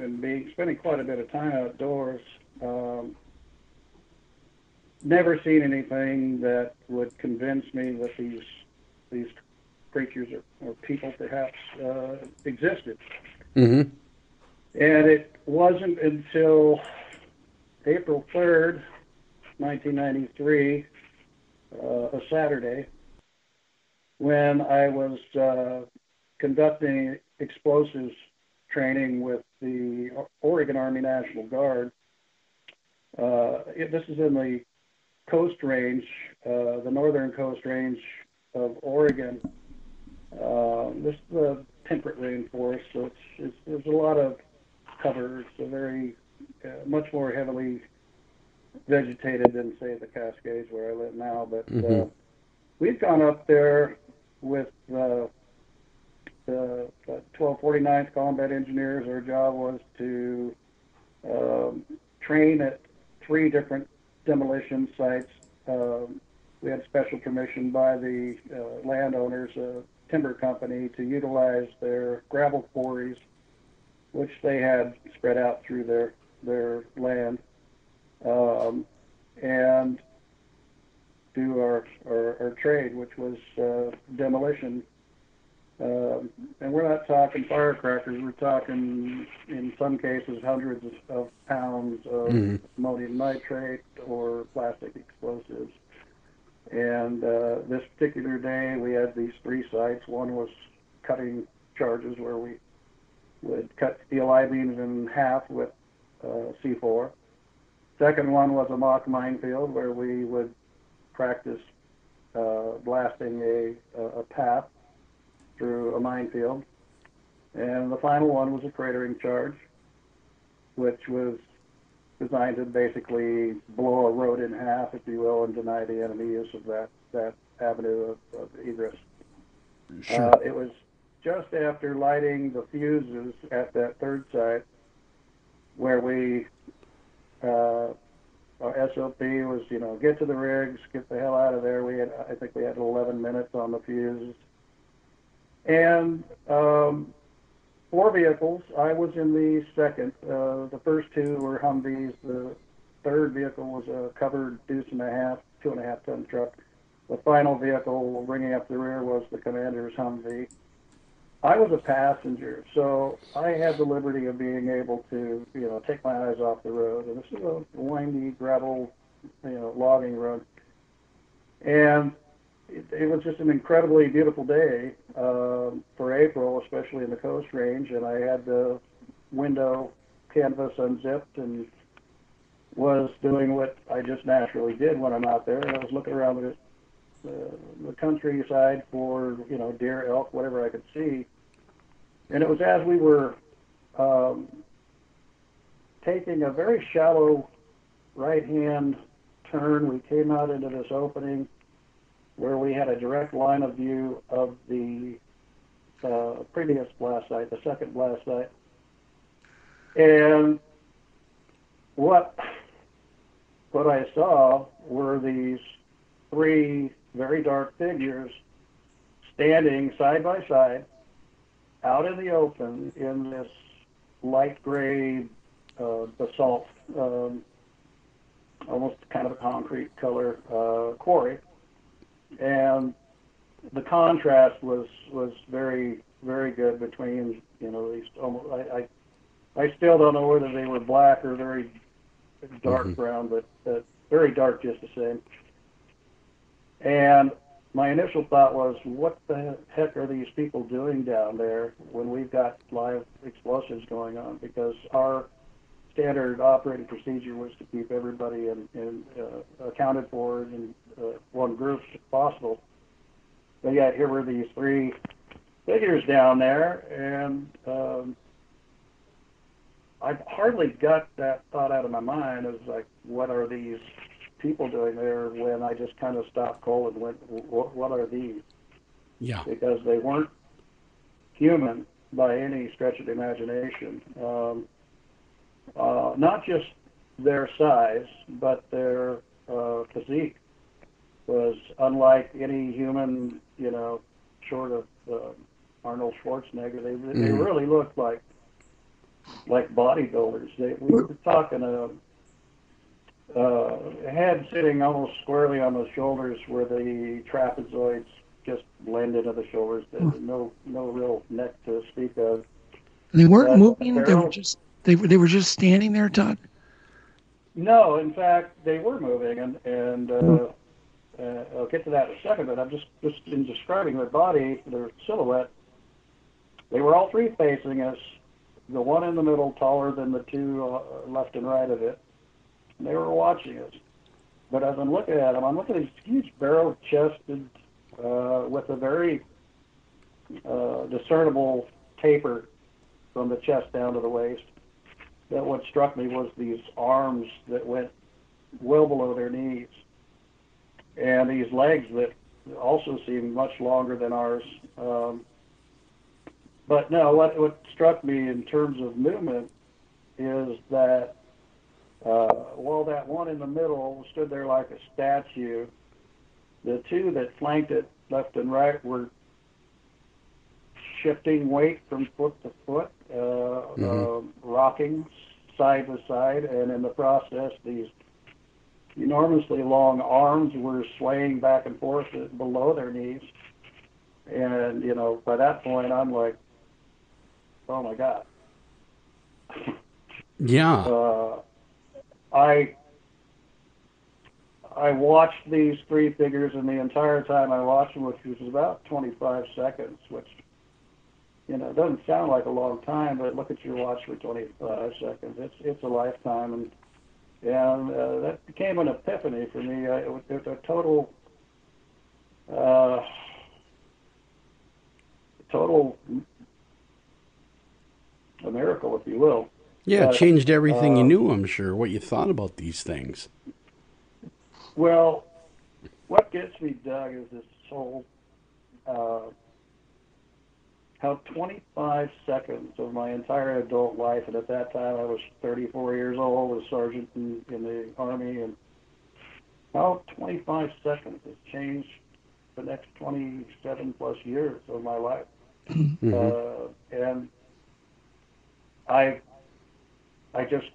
spending quite a bit of time outdoors. Never seen anything that would convince me that these creatures or people perhaps existed. Mm-hmm. And it wasn't until April 3rd, 1993, a Saturday, when I was conducting explosives training with the Oregon Army National Guard. This is in the Coast Range, the northern Coast Range of Oregon. This is a temperate rainforest, so there's a lot of cover. It's a very much more heavily vegetated than, say, the Cascades where I live now. But we've gone up there with the 1249th Combat Engineers. Our job was to train at 3 different demolition sites. We had special permission by the landowners, timber company, to utilize their gravel quarries, which they had spread out through their land, and do our trade, which was demolition. And we're not talking firecrackers. We're talking, in some cases, hundreds of pounds of ammonium nitrate or plastic explosives. And this particular day, we had these 3 sites. One was cutting charges, where we would cut steel I-beams in half with C4. Second one was a mock minefield, where we would practice blasting a path through a minefield. And the final one was a cratering charge, which was designed to basically blow a road in half, if you will, and deny the enemy use of that avenue of egress. Sure. It was just after lighting the fuses at that 3rd site where we, our SOP was, get to the rigs, get the hell out of there. I think we had 11 minutes on the fuses. And 4 vehicles. I was in the second. The first 2 were Humvees. The third vehicle was a covered deuce and a half, 2.5 ton truck. The final vehicle bringing up the rear was the commander's Humvee. I was a passenger, so I had the liberty of being able to, take my eyes off the road. And this is a windy gravel, logging road. And it was just an incredibly beautiful day for April, especially in the Coast Range. And I had the window canvas unzipped and was doing what I just naturally did when I'm out there. And I was looking around the countryside for, deer, elk, whatever I could see. And it was as we were taking a very shallow right-hand turn, we came out into this opening where we had a direct line of view of the previous blast site, the second blast site. And what I saw were these three very dark figures standing side by side out in the open in this light gray basalt, almost kind of a concrete color quarry. And the contrast was very, very good between, these almost, I still don't know whether they were black or very dark brown, but very dark just the same. And my initial thought was, what the heck are these people doing down there when we've got live explosives going on? Because our standard operating procedure was to keep everybody accounted for in one group if possible. But yet here were these three figures down there, and I hardly got that thought out of my mind. It was like, what are these people doing there, when I just kind of stopped cold and went, what are these? Yeah. Because they weren't human by any stretch of the imagination. Not just their size, but their physique was unlike any human, short of Arnold Schwarzenegger. They really looked like bodybuilders. We were talking a head sitting almost squarely on the shoulders where the trapezoids just blend into the shoulders. No real neck to speak of. They weren't moving. They were just standing there, Todd. No, in fact, they were moving, and I'll get to that in a second. But I'm just in describing their body, their silhouette. They were all three facing us. The one in the middle taller than the two left and right of it. And they were watching us. But as I'm looking at them, I'm looking at these huge barrel-chested with a very discernible taper from the chest down to the waist. That what struck me was these arms that went well below their knees. And these legs that also seemed much longer than ours. But no, what struck me in terms of movement is that while that one in the middle stood there like a statue, the two that flanked it left and right were shifting weight from foot to foot, rocking side to side, and in the process, these enormously long arms were swaying back and forth below their knees. And, by that point, I'm like, oh my God. Yeah. I watched these three figures, and the entire time I watched them, which was about 25 seconds, which, doesn't sound like a long time, but look at your watch for 25 seconds. It's a lifetime, and that became an epiphany for me. It was a total a miracle, if you will. Yeah, it changed everything you knew, I'm sure, what you thought about these things. Well, what gets me, Doug, is this whole, how 25 seconds of my entire adult life, and at that time I was 34 years old, a sergeant in the Army, and how 25 seconds has changed the next 27 plus years of my life. And I just,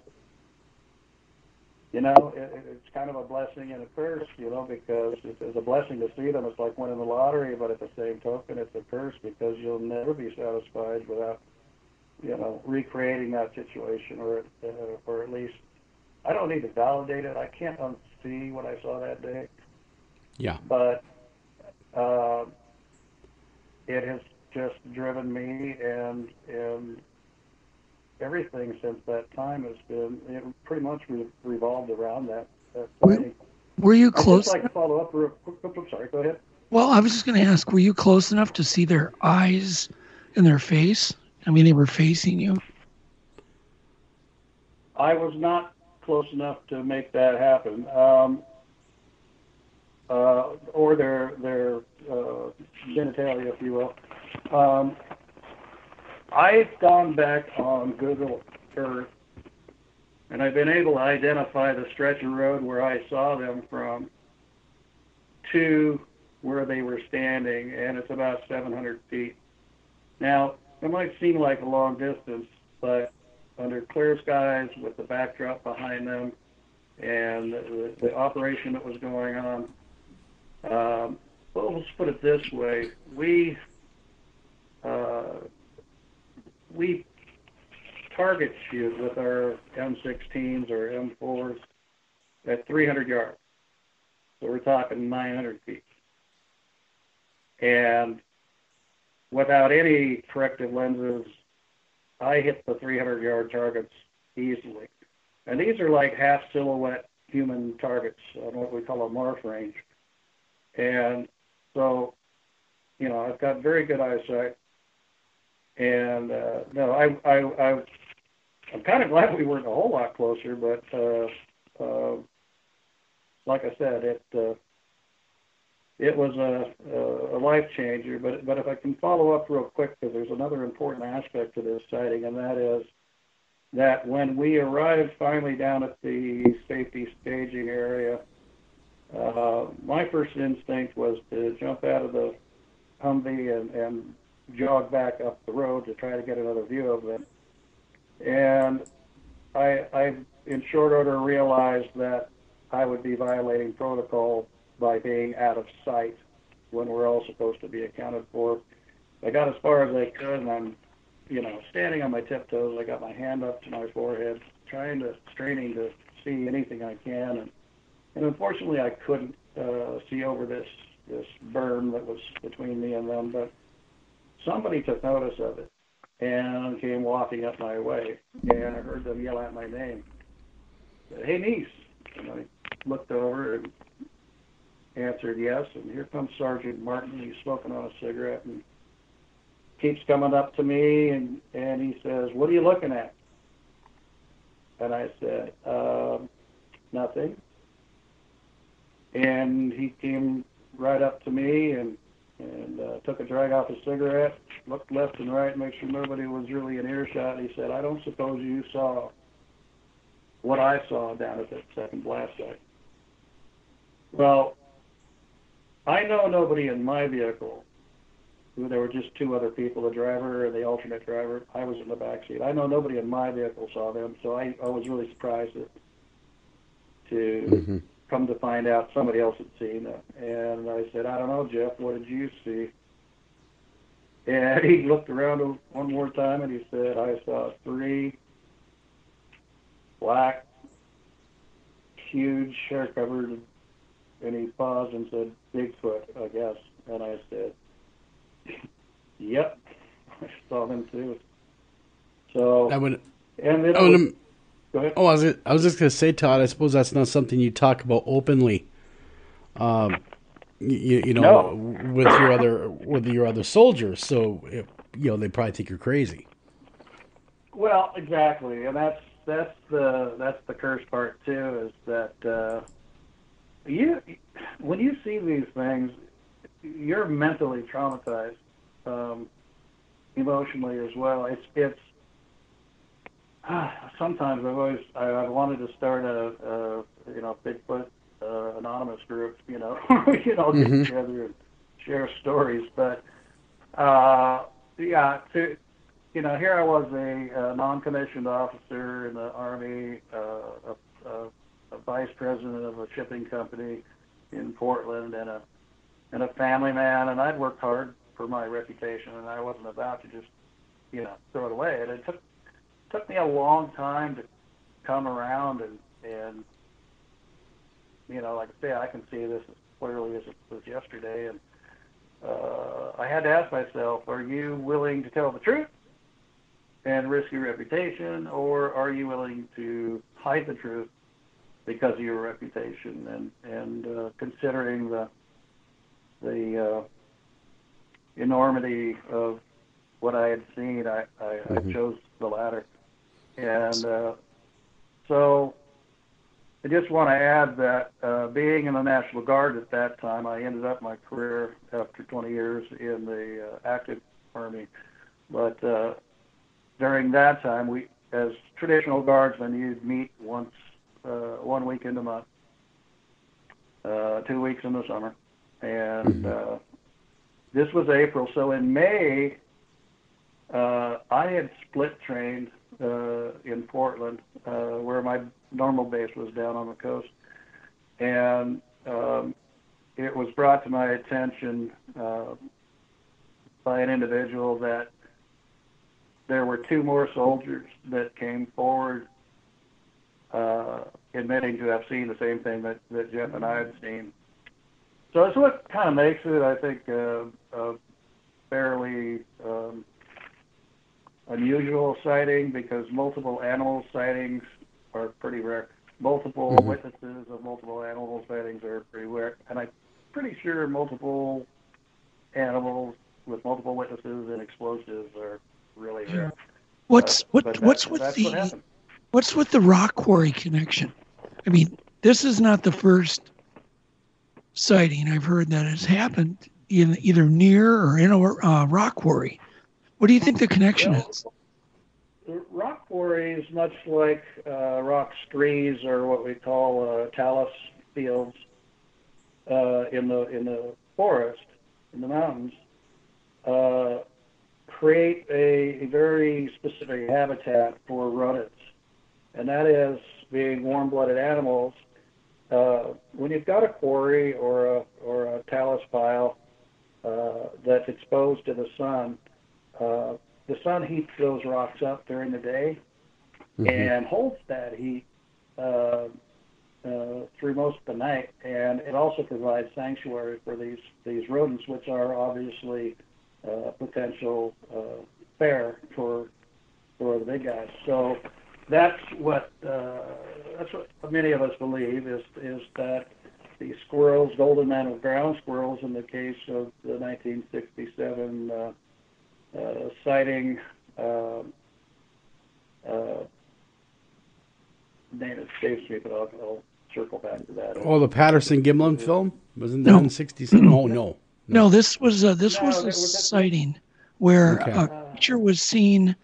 it's kind of a blessing and a curse, because it's a blessing to see them. It's like winning the lottery, but at the same token, it's a curse because you'll never be satisfied without, recreating that situation, or at least, I don't need to validate it. I can't unsee what I saw that day. Yeah. But it has just driven me, and everything since that time has been, it pretty much revolved around that sighting. Were you close? I'd just like to follow up real quick. I'm sorry, go ahead. Well, I was just going to ask, were you close enough to see their eyes and their face? I mean, they were facing you. I was not close enough to make that happen. or their genitalia, if you will. I've gone back on Google Earth, and I've been able to identify the stretch of road where I saw them from to where they were standing, and it's about 700 feet. Now, it might seem like a long distance, but under clear skies with the backdrop behind them and the operation that was going on, well, let's put it this way. We target shoot with our M16s or M4s at 300 yards. So we're talking 900 feet. And without any corrective lenses, I hit the 300-yard targets easily. And these are like half silhouette human targets on what we call a morph range. And so, you know, I've got very good eyesight. And no, I'm kind of glad we weren't a whole lot closer, but like I said, it was a life changer. But if I can follow up real quick, because there's another important aspect to this sighting, and that is that when we arrived finally down at the safety staging area, my first instinct was to jump out of the Humvee and jog back up the road to try to get another view of them. And I in short order, realized that I would be violating protocol by being out of sight when we're all supposed to be accounted for. I got as far as I could, and I'm, you know, standing on my tiptoes. I got my hand up to my forehead, straining to see anything I can, and unfortunately I couldn't see over this berm that was between me and them, but somebody took notice of it and came walking up my way, and I heard them yell out my name. Hey, Neiss. And I looked over and answered yes, and here comes Sergeant Martin. He's smoking on a cigarette and keeps coming up to me, and he says, "What are you looking at?" And I said, "Nothing." And he came right up to me and took a drag off his cigarette, looked left and right, make sure nobody was really in earshot, and he said, "I don't suppose you saw what I saw down at that second blast site." Well, I know nobody in my vehicle. There were just two other people, the driver and the alternate driver. I was in the back seat. I know nobody in my vehicle saw them, so I was really surprised to come to find out somebody else had seen them. And I said, "I don't know, Jeff, what did you see?" And he looked around one more time and he said, "I saw three black, huge, hair-covered," and he paused and said, "Bigfoot, I guess." And I said, "Yep, I saw them too." So, go ahead. Oh, I was just going to say, Todd, I suppose that's not something you talk about openly. You know, No. with your other soldiers. So, you know, they probably think you're crazy. Well, exactly, and that's the curse part too. Is that when you see these things, you're mentally traumatized, emotionally as well. It's sometimes I've wanted to start a Bigfoot anonymous group, we can all get together and share stories. But here I was a non-commissioned officer in the Army, a vice president of a shipping company in Portland, and a family man, and I'd worked hard for my reputation, and I wasn't about to just throw it away. And it took me a long time to come around and like I say, I can see this as clearly as it was yesterday, and I had to ask myself, are you willing to tell the truth and risk your reputation, or are you willing to hide the truth because of your reputation? And considering the enormity of what I had seen, I chose the latter. And so I just want to add that being in the National Guard at that time, I ended up my career after 20 years in the active Army. But during that time, we, as traditional guardsmen, you'd meet once, 1 weekend a month, 2 weeks in the summer. And this was April. So in May, I had split trained in Portland, where my normal base was down on the coast. And it was brought to my attention by an individual that there were 2 more soldiers that came forward admitting to have seen the same thing that Jeff and I had seen. So that's what kind of makes it, I think, a fairly unusual sighting, because multiple animal sightings are pretty rare. Multiple witnesses of multiple animal sightings are pretty rare. And I'm pretty sure multiple animals with multiple witnesses and explosives are really rare. What's with the rock quarry connection? I mean, this is not the first sighting I've heard that has happened in either near or in a rock quarry. What do you think the connection is? The rock quarries, much like rock screes or what we call talus fields in the forest, in the mountains, create a very specific habitat for rodents, and that is, being warm-blooded animals. When you've got a quarry or a talus pile that's exposed to the sun heats those rocks up during the day and holds that heat through most of the night, and it also provides sanctuary for these rodents, which are obviously potential fare for the big guys. So that's what many of us believe is that the squirrels, golden mantled ground squirrels, in the case of the 1967 sighting, name escapes me, but I'll circle back to that. Oh, the Patterson-Gimlin film? Wasn't that in 67? Oh, no. No, this was a sighting where a creature was seen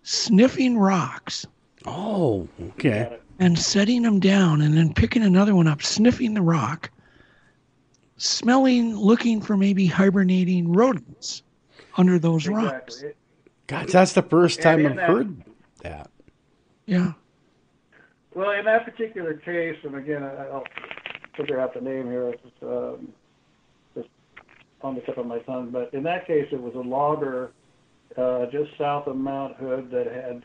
sniffing rocks. Oh, okay. And setting them down, and then picking another one up, sniffing the rock, smelling, looking for maybe hibernating rodents under those rocks. God, that's the first time I've heard that. Yeah. Well, in that particular case, and again, I'll figure out the name here. It's just on the tip of my tongue. But in that case, it was a logger just south of Mount Hood that had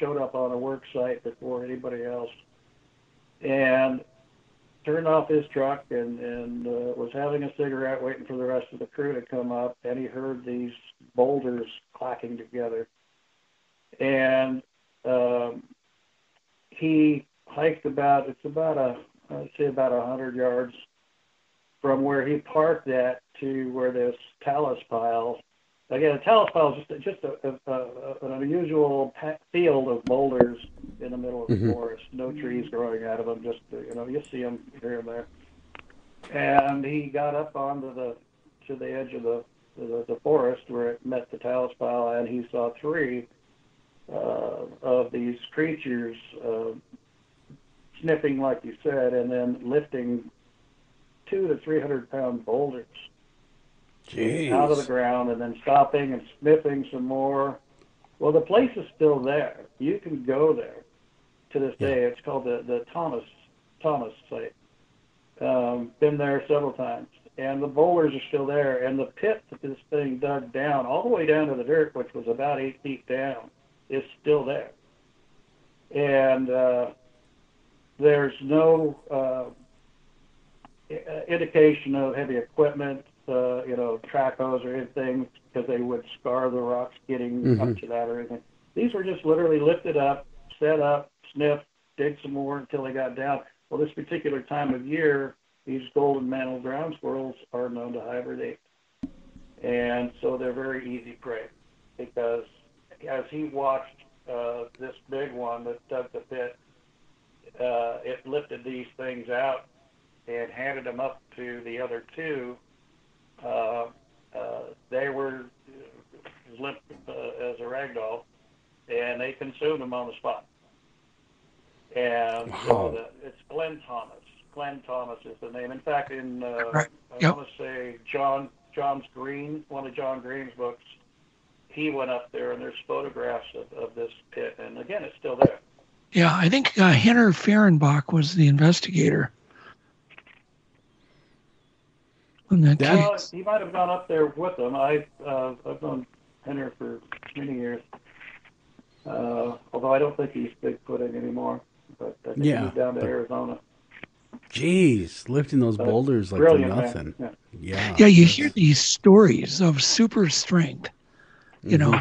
showed up on a work site before anybody else, and turned off his truck and was having a cigarette, waiting for the rest of the crew to come up, and he heard these boulders clacking together. And he hiked I'd say about 100 yards from where he parked at to where this talus pile. Again, a talus pile is just an unusual field of boulders in the middle of the forest. No trees growing out of them, just you see them here and there. And he got up onto the edge of the forest where it met the talus pile, and he saw 3 of these creatures sniffing, like you said, and then lifting 200 to 300 pound boulders out of the ground, and then stopping and sniffing some more. Well, the place is still there. You can go there to this day. It's called the Thomas site. Been there several times, and the boulders are still there. And the pit that this thing dug down, all the way down to the dirt, which was about 8 feet down, is still there. And there's no indication of heavy equipment, track hose or anything, because they would scar the rocks getting up to that or anything. These were just literally lifted up, set up, sniffed, dig some more until they got down. Well, this particular time of year, these golden mantled ground squirrels are known to hibernate. And so they're very easy prey, because as he watched this big one that dug the pit, it lifted these things out and handed them up to the other two. They were limp as a rag doll, and they consumed them on the spot. And so it's Glenn Thomas. Glenn Thomas is the name. In fact, in I want to say John's Green, one of John Green's books, he went up there, and there's photographs of this pit, and again, it's still there. Yeah, I think Henner Fehrenbach was the investigator. Well, he might have gone up there with them. I've known Henner for many years, although I don't think he's Bigfooting anymore. But I think he's down to Arizona. Jeez, lifting those boulders like they're nothing. Yeah, you hear these stories of super strength. You know,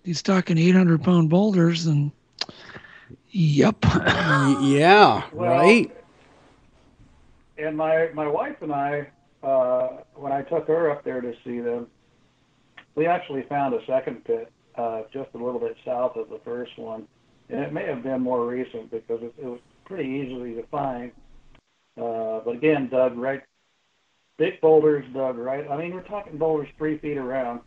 he's talking 800-pound boulders, and yep. Yeah, right. And my wife and I, when I took her up there to see them, we actually found a second pit just a little bit south of the first one. And it may have been more recent because it was pretty easily to find. But again, dug right, big boulders dug right. I mean, we're talking boulders 3 feet around,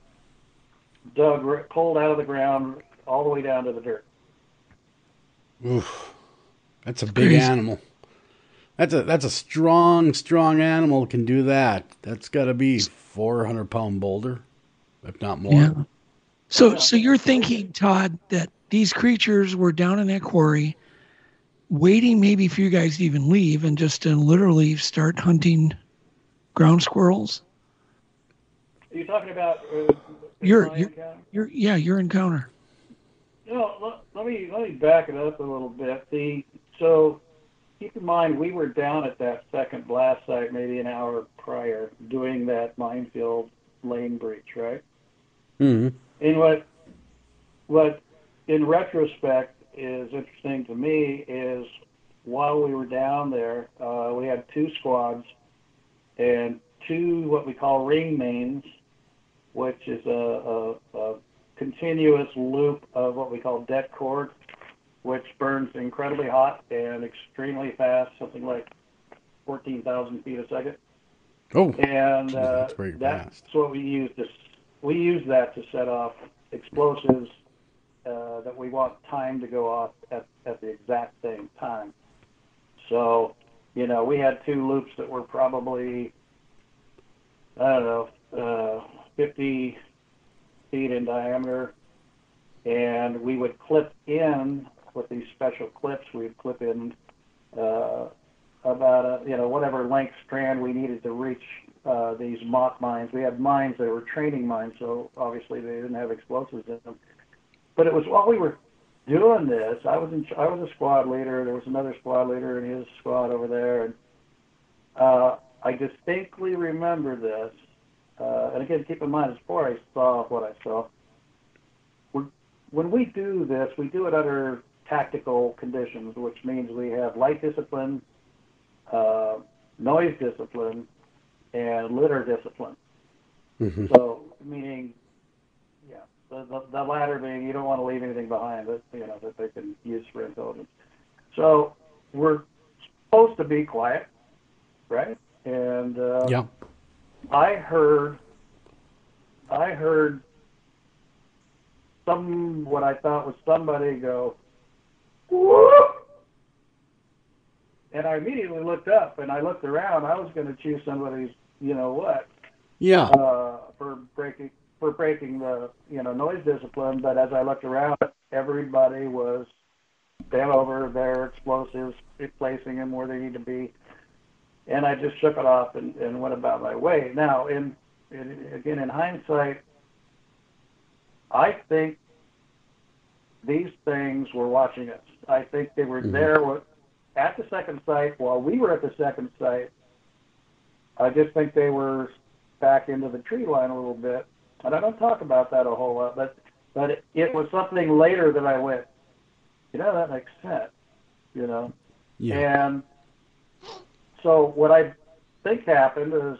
dug, pulled out of the ground all the way down to the dirt. Oof. That's a big animal. That's a strong animal can do that. That's got to be 400-pound boulder, if not more. Yeah. So you're thinking, Todd, that these creatures were down in that quarry, waiting maybe for you guys to even leave, and just to literally start hunting ground squirrels? Are you talking about your encounter? No, let me back it up a little bit. So keep in mind, we were down at that second blast site maybe an hour prior doing that minefield lane breach, right? Mm-hmm. And what in retrospect is interesting to me is while we were down there, we had 2 squads and 2 what we call ring mains, which is a continuous loop of what we call det cord, which burns incredibly hot and extremely fast, something like 14,000 feet a second. Oh, and that's very fast. That's what we used. We use that to set off explosives that we want time to go off at the exact same time. So, we had 2 loops that were probably, 50 feet in diameter, and we would clip in with these special clips. We'd clip in about whatever length strand we needed to reach these mock mines. We had mines that were training mines, so obviously they didn't have explosives in them. But it was while we were doing this, I was a squad leader. There was another squad leader in his squad over there, and I distinctly remember this. And again, keep in mind, it's before I saw what I saw. When we do this, we do it under tactical conditions, which means we have light discipline, noise discipline, and litter discipline. Mm-hmm. So, meaning, the latter being you don't want to leave anything behind that they can use for intelligence. So we're supposed to be quiet, right? And I heard what I thought was somebody go, whoop! And I immediately looked up, and I looked around. I was going to choose somebody's, for breaking the, noise discipline. But as I looked around, everybody was bent over their explosives, placing them where they need to be. And I just shook it off and went about my way. Now, in hindsight, I think these things were watching us. I think they were there at the second site while we were at the second site. I just think they were back into the tree line a little bit. And I don't talk about that a whole lot, but it was something later that I went, that makes sense, Yeah. And so what I think happened is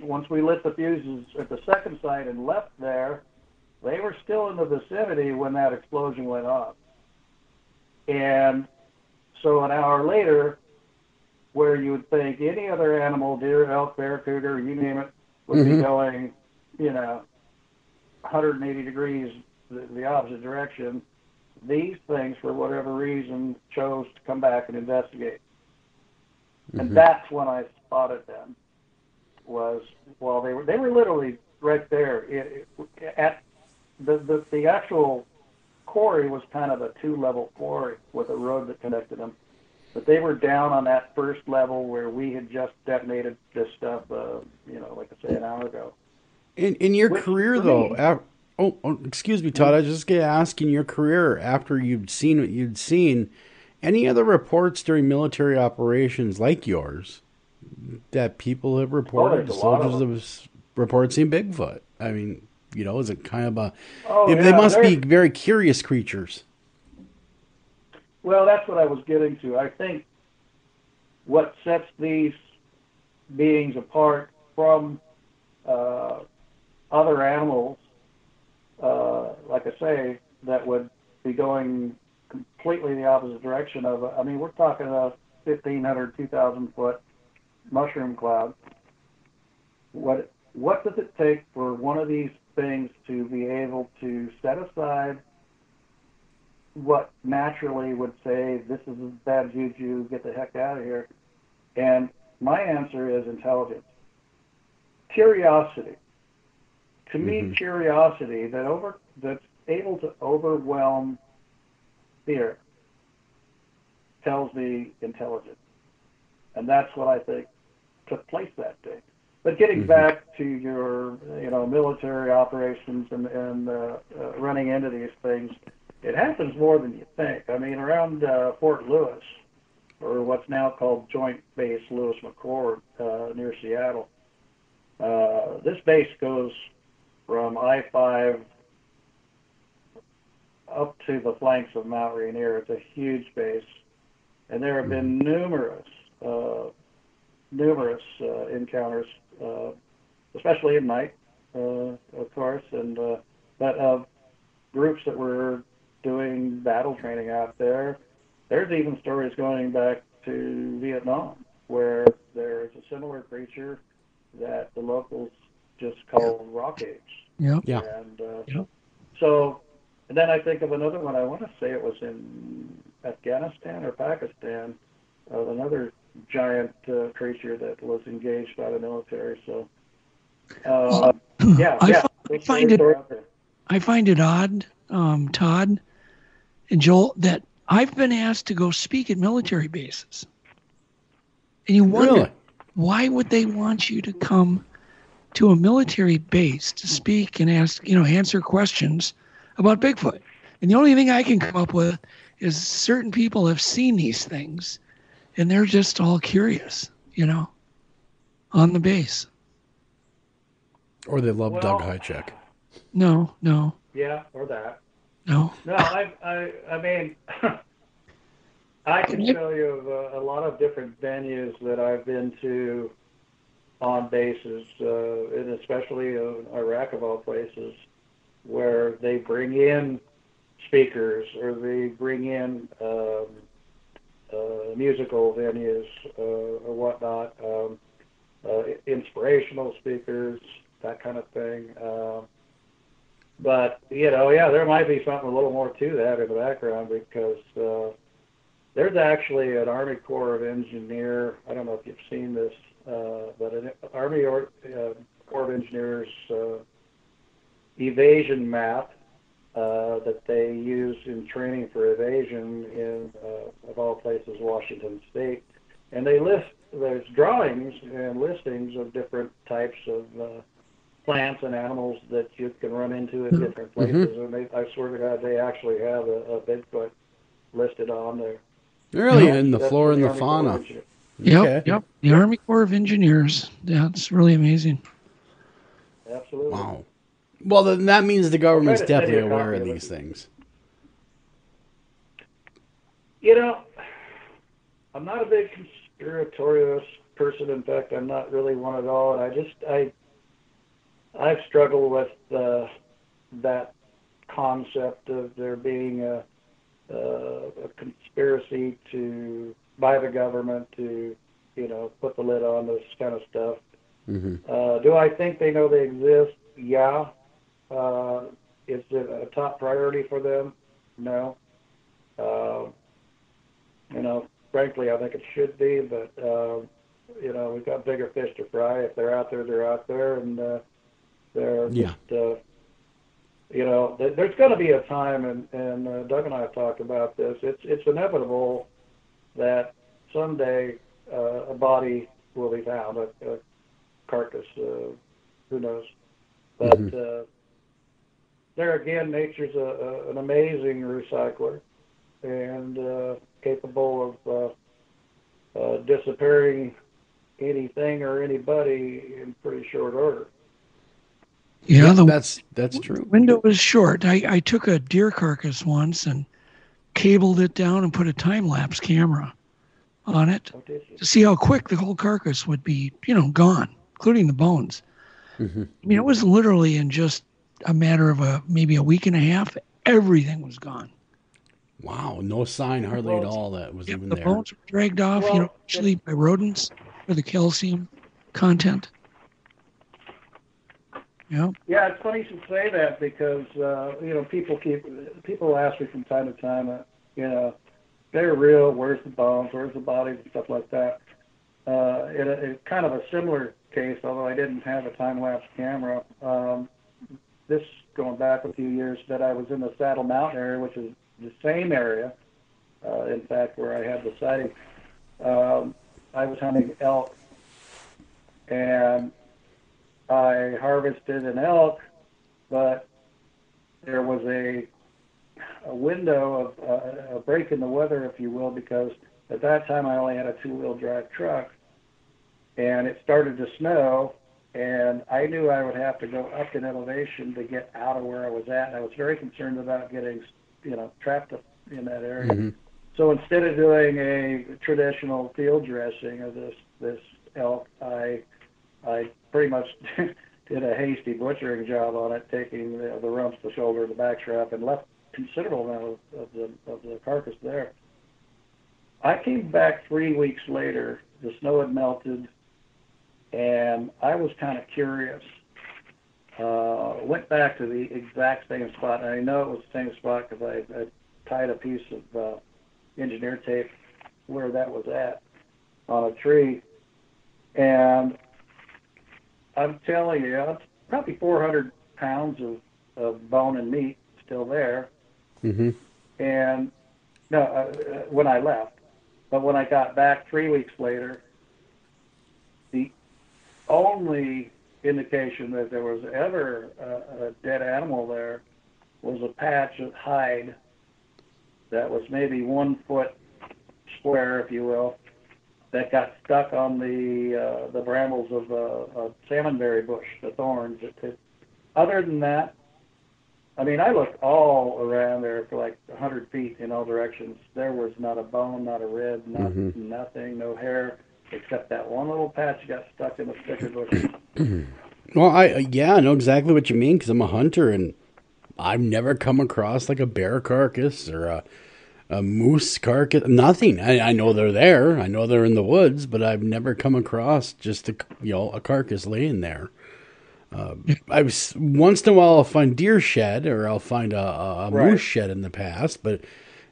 once we lit the fuses at the second site and left there, they were still in the vicinity when that explosion went off. And So an hour later, where you would think any other animal, deer, elk, bear, cougar, you name it, would be going, 180 degrees the opposite direction, these things, for whatever reason, chose to come back and investigate. And that's when I spotted them. They were literally right there. At the actual quarry was kind of a 2-level quarry with a road that connected them. But they were down on that first level where we had just detonated this stuff, like I say, an hour ago. In your career, though, excuse me, Todd, I was just going to ask, in your career, after you'd seen what you'd seen, any other reports during military operations like yours that people have reported, soldiers have reported seeing Bigfoot? I mean, is it kind of they must be very curious creatures. Well, that's what I was getting to. I think what sets these beings apart from other animals, like I say, that would be going completely the opposite direction of, we're talking a 1,500, 2,000 foot mushroom cloud. What does it take for one of these things to be able to set aside what naturally would say, this is bad juju, get the heck out of here? And my answer is intelligence. Curiosity. To me, curiosity that's able to overwhelm fear tells me intelligence. And that's what I think took place that day. But getting back to your, military operations and running into these things, it happens more than you think. Around Fort Lewis, or what's now called Joint Base Lewis McChord, near Seattle, this base goes from I-5 up to the flanks of Mount Rainier. It's a huge base, and there have been numerous encounters, especially at night, of course, and but of groups that were doing battle training out there. There's even stories going back to Vietnam, where there's a similar creature that the locals just call rock apes. Yeah. And so, and then I think of another one. I want to say it was in Afghanistan or Pakistan, another giant creature that was engaged by the military. So, I find it odd, Todd and Joel, that I've been asked to go speak at military bases. And you wonder, why would they want you to come to a military base to speak and ask, answer questions about Bigfoot? And the only thing I can come up with is certain people have seen these things and they're just all curious, on the base. Or they love Doug Highcheck. No. Yeah, or that. No. No, I mean, I can tell you of a lot of different venues that I've been to on bases, and especially Iraq of all places, where they bring in speakers or they bring in musical venues or whatnot, inspirational speakers, that kind of thing. But, there might be something a little more to that in the background, because there's actually an Army Corps of Engineer, I don't know if you've seen this, but an Army Corps of Engineers evasion map that they use in training for evasion in, of all places, Washington State. And there's drawings and listings of different types of plants and animals that you can run into in different places. And I swear to God, they actually have a Bigfoot listed on there. Really? In the flora and the fauna. Yep. The Army Corps of Engineers. Yeah, it's really amazing. Absolutely. Wow. Well, then that means the government's definitely aware of these things. I'm not a big conspiratorialist person. In fact, I'm not really one at all. And I've struggled with that concept of there being a conspiracy by the government to, put the lid on this kind of stuff. Mm-hmm. Do I think they know they exist? Yeah. Is it a top priority for them? No. Frankly, I think it should be, but, we've got bigger fish to fry. If they're out there, they're out there, and they're just, there's going to be a time, and Doug and I have talked about this, it's inevitable that someday a body will be found, a carcass, who knows. But there again, nature's an amazing recycler and capable of disappearing anything or anybody in pretty short order. Yeah, that's true. Window was short. I took a deer carcass once and cabled it down and put a time-lapse camera on it to see how quick the whole carcass would be, gone, including the bones. Mm-hmm. I mean, it was literally in just a matter of maybe a week and a half, everything was gone. Wow, no sign hardly at all that was even the there. The bones were dragged off, usually by rodents for the calcium content. Yeah. Yeah, it's funny you should say that because people ask me from time to time, they're real. Where's the bones? Where's the bodies and stuff like that. In kind of a similar case, although I didn't have a time-lapse camera. This going back a few years, that I was in the Saddle Mountain area, which is the same area, in fact, where I had the sighting. I was hunting elk, and I harvested an elk, but there was a window of a break in the weather, if you will, because at that time I only had a two-wheel drive truck, and it started to snow, and I knew I would have to go up in elevation to get out of where I was at, and I was very concerned about getting, trapped in that area. Mm-hmm. So instead of doing a traditional field dressing of this elk, I pretty much did a hasty butchering job on it, taking the rumps, the shoulder, the back strap, and left considerable amount of the carcass there. I came back 3 weeks later. The snow had melted, and I was kind of curious. Went back to the exact same spot, and I know it was the same spot because I tied a piece of engineer tape where that was at on a tree. And I'm telling you, it's probably 400 pounds of bone and meat still there. Mm-hmm. And when I left. But when I got back 3 weeks later, the only indication that there was ever a dead animal there was a patch of hide that was maybe 1 foot square, if you will, that got stuck on the brambles of a salmonberry bush, the thorns. Other than that, I mean, I looked all around there for like 100 feet in all directions. There was not a bone, not a rib, nothing, no hair, except that one little patch got stuck in the thicker bushes. Well, I know exactly what you mean because I'm a hunter and I've never come across like a bear carcass or a moose carcass. Nothing. I know they're there. I know they're in the woods, but I've never come across just a carcass laying there. Once in a while I'll find deer shed or I'll find a moose shed in the past, but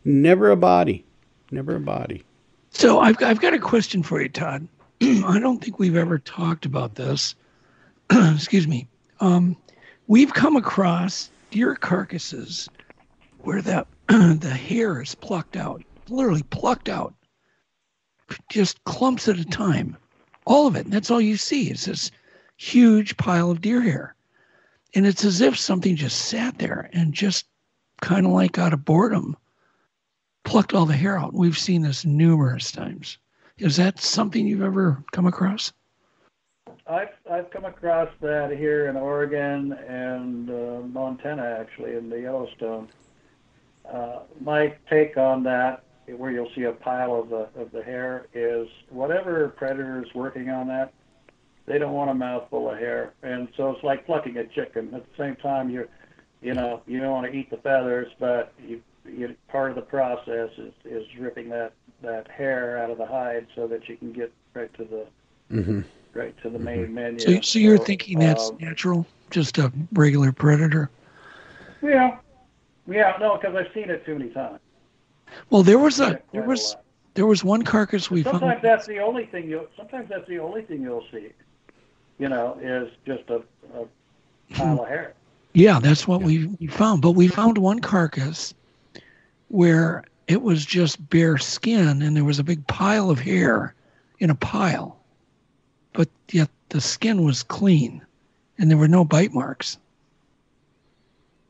never a body. Never a body. So I've got a question for you, Todd. I don't think we've ever talked about this. Excuse me. We've come across deer carcasses where the hair is plucked out, literally plucked out, just clumps at a time, all of it. And that's all you see is this huge pile of deer hair. And it's as if something just sat there and just kind of like out of boredom plucked all the hair out. We've seen this numerous times. Is that something you've ever come across? I've come across that here in Oregon and Montana, actually, in the Yellowstone. My take on that, where you'll see a pile of the hair, is whatever predator is working on that, they don't want a mouthful of hair, and so it's like plucking a chicken. At the same time, you don't want to eat the feathers, but you part of the process is ripping that hair out of the hide so that you can get right to the main menu. So you're thinking that's natural, just a regular predator? Yeah, no, because I've seen it too many times. Well, there was one carcass we found. Sometimes that's the only thing you'll see. Is just a pile of hair. Yeah, that's what we found. But we found one carcass where it was just bare skin, and there was a big pile of hair in a pile. But yet the skin was clean, and there were no bite marks.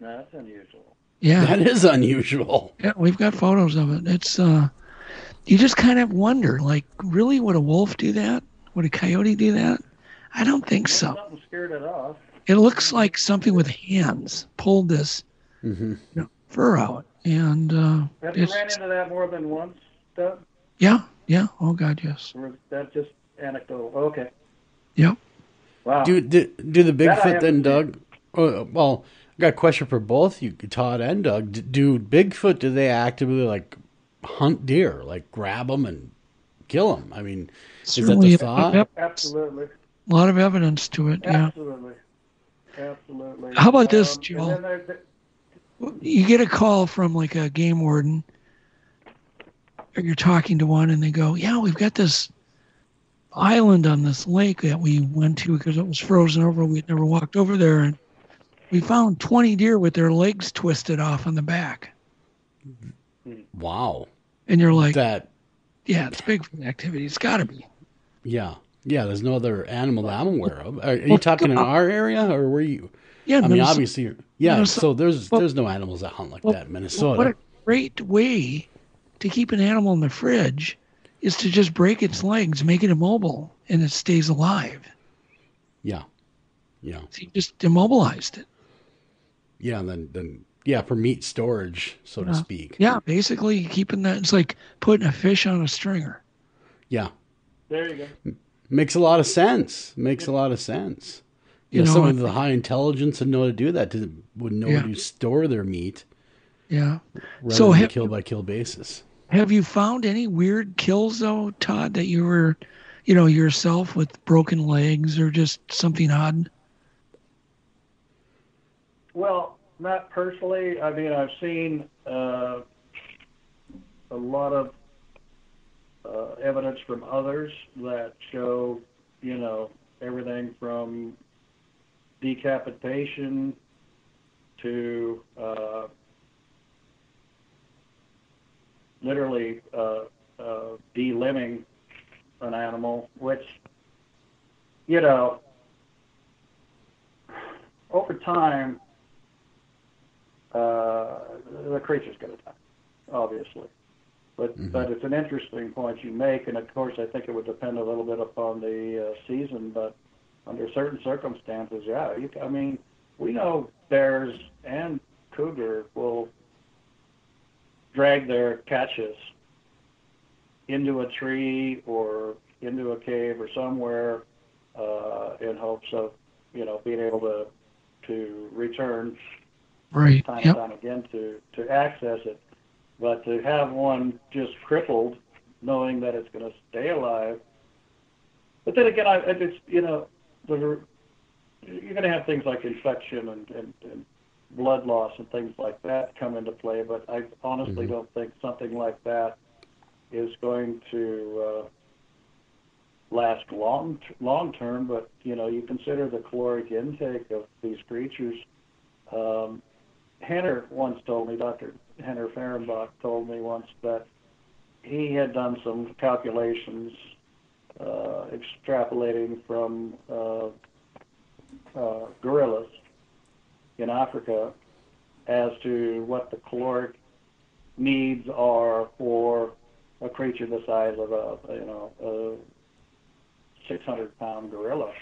No, that's unusual. Yeah, that is unusual. Yeah, we've got photos of it. It's you just kind of wonder, like, really, would a wolf do that? Would a coyote do that? I don't think so. Something scared it off. It looks like something with hands pulled this fur out, and have you ran into that more than once, Doug? Yeah. Oh God, yes. Or is that just anecdotal? Okay. Yep. Wow. Do the Bigfoot then, Doug? Well, I got a question for both you, Todd and Doug. Do Bigfoot, do they actively like hunt deer, like grab them and kill them? I mean, certainly, is that the thought? Absolutely. A lot of evidence to it. Absolutely. How about this, Joel? You get a call from like a game warden, or you're talking to one, and they go, "Yeah, we've got this island on this lake that we went to because it was frozen over. We'd never walked over there, and we found 20 deer with their legs twisted off on the back." Wow. And you're like, that? Yeah, it's Bigfoot activity. It's got to be. Yeah. There's no other animal that I'm aware of. Are you talking in our area, or were you? Yeah, I mean, obviously, so there's no animals that hunt like that in Minnesota. What a great way to keep an animal in the fridge is to just break its legs, make it immobile, and it stays alive. Yeah. So you just immobilized it. Yeah, and then for meat storage, so to speak. Yeah, basically keeping that. It's like putting a fish on a stringer. Yeah. There you go. Makes a lot of sense. Yeah, someone with a high intelligence would know to do that. Would know to store their meat. Yeah. Rather than kill by kill basis. Have you found any weird kills though, Todd, that you were, yourself with broken legs or just something odd? Well, not personally. I mean, I've seen a lot of evidence from others that show, everything from decapitation to literally delimbing an animal, which, over time, the creature's going to die, obviously. But it's an interesting point you make, and of course I think it would depend a little bit upon the season, but under certain circumstances, we know bears and cougar will drag their catches into a tree or into a cave or somewhere in hopes of, being able to return time and time again to access it. But to have one just crippled, knowing that it's going to stay alive. But then again, you're going to have things like infection and blood loss and things like that come into play. But I honestly don't think something like that is going to last long term. But you consider the caloric intake of these creatures. Henner once told me, Dr. Henner Fehrenbach told me once that he had done some calculations extrapolating from gorillas in Africa as to what the caloric needs are for a creature the size of a 600-pound gorilla,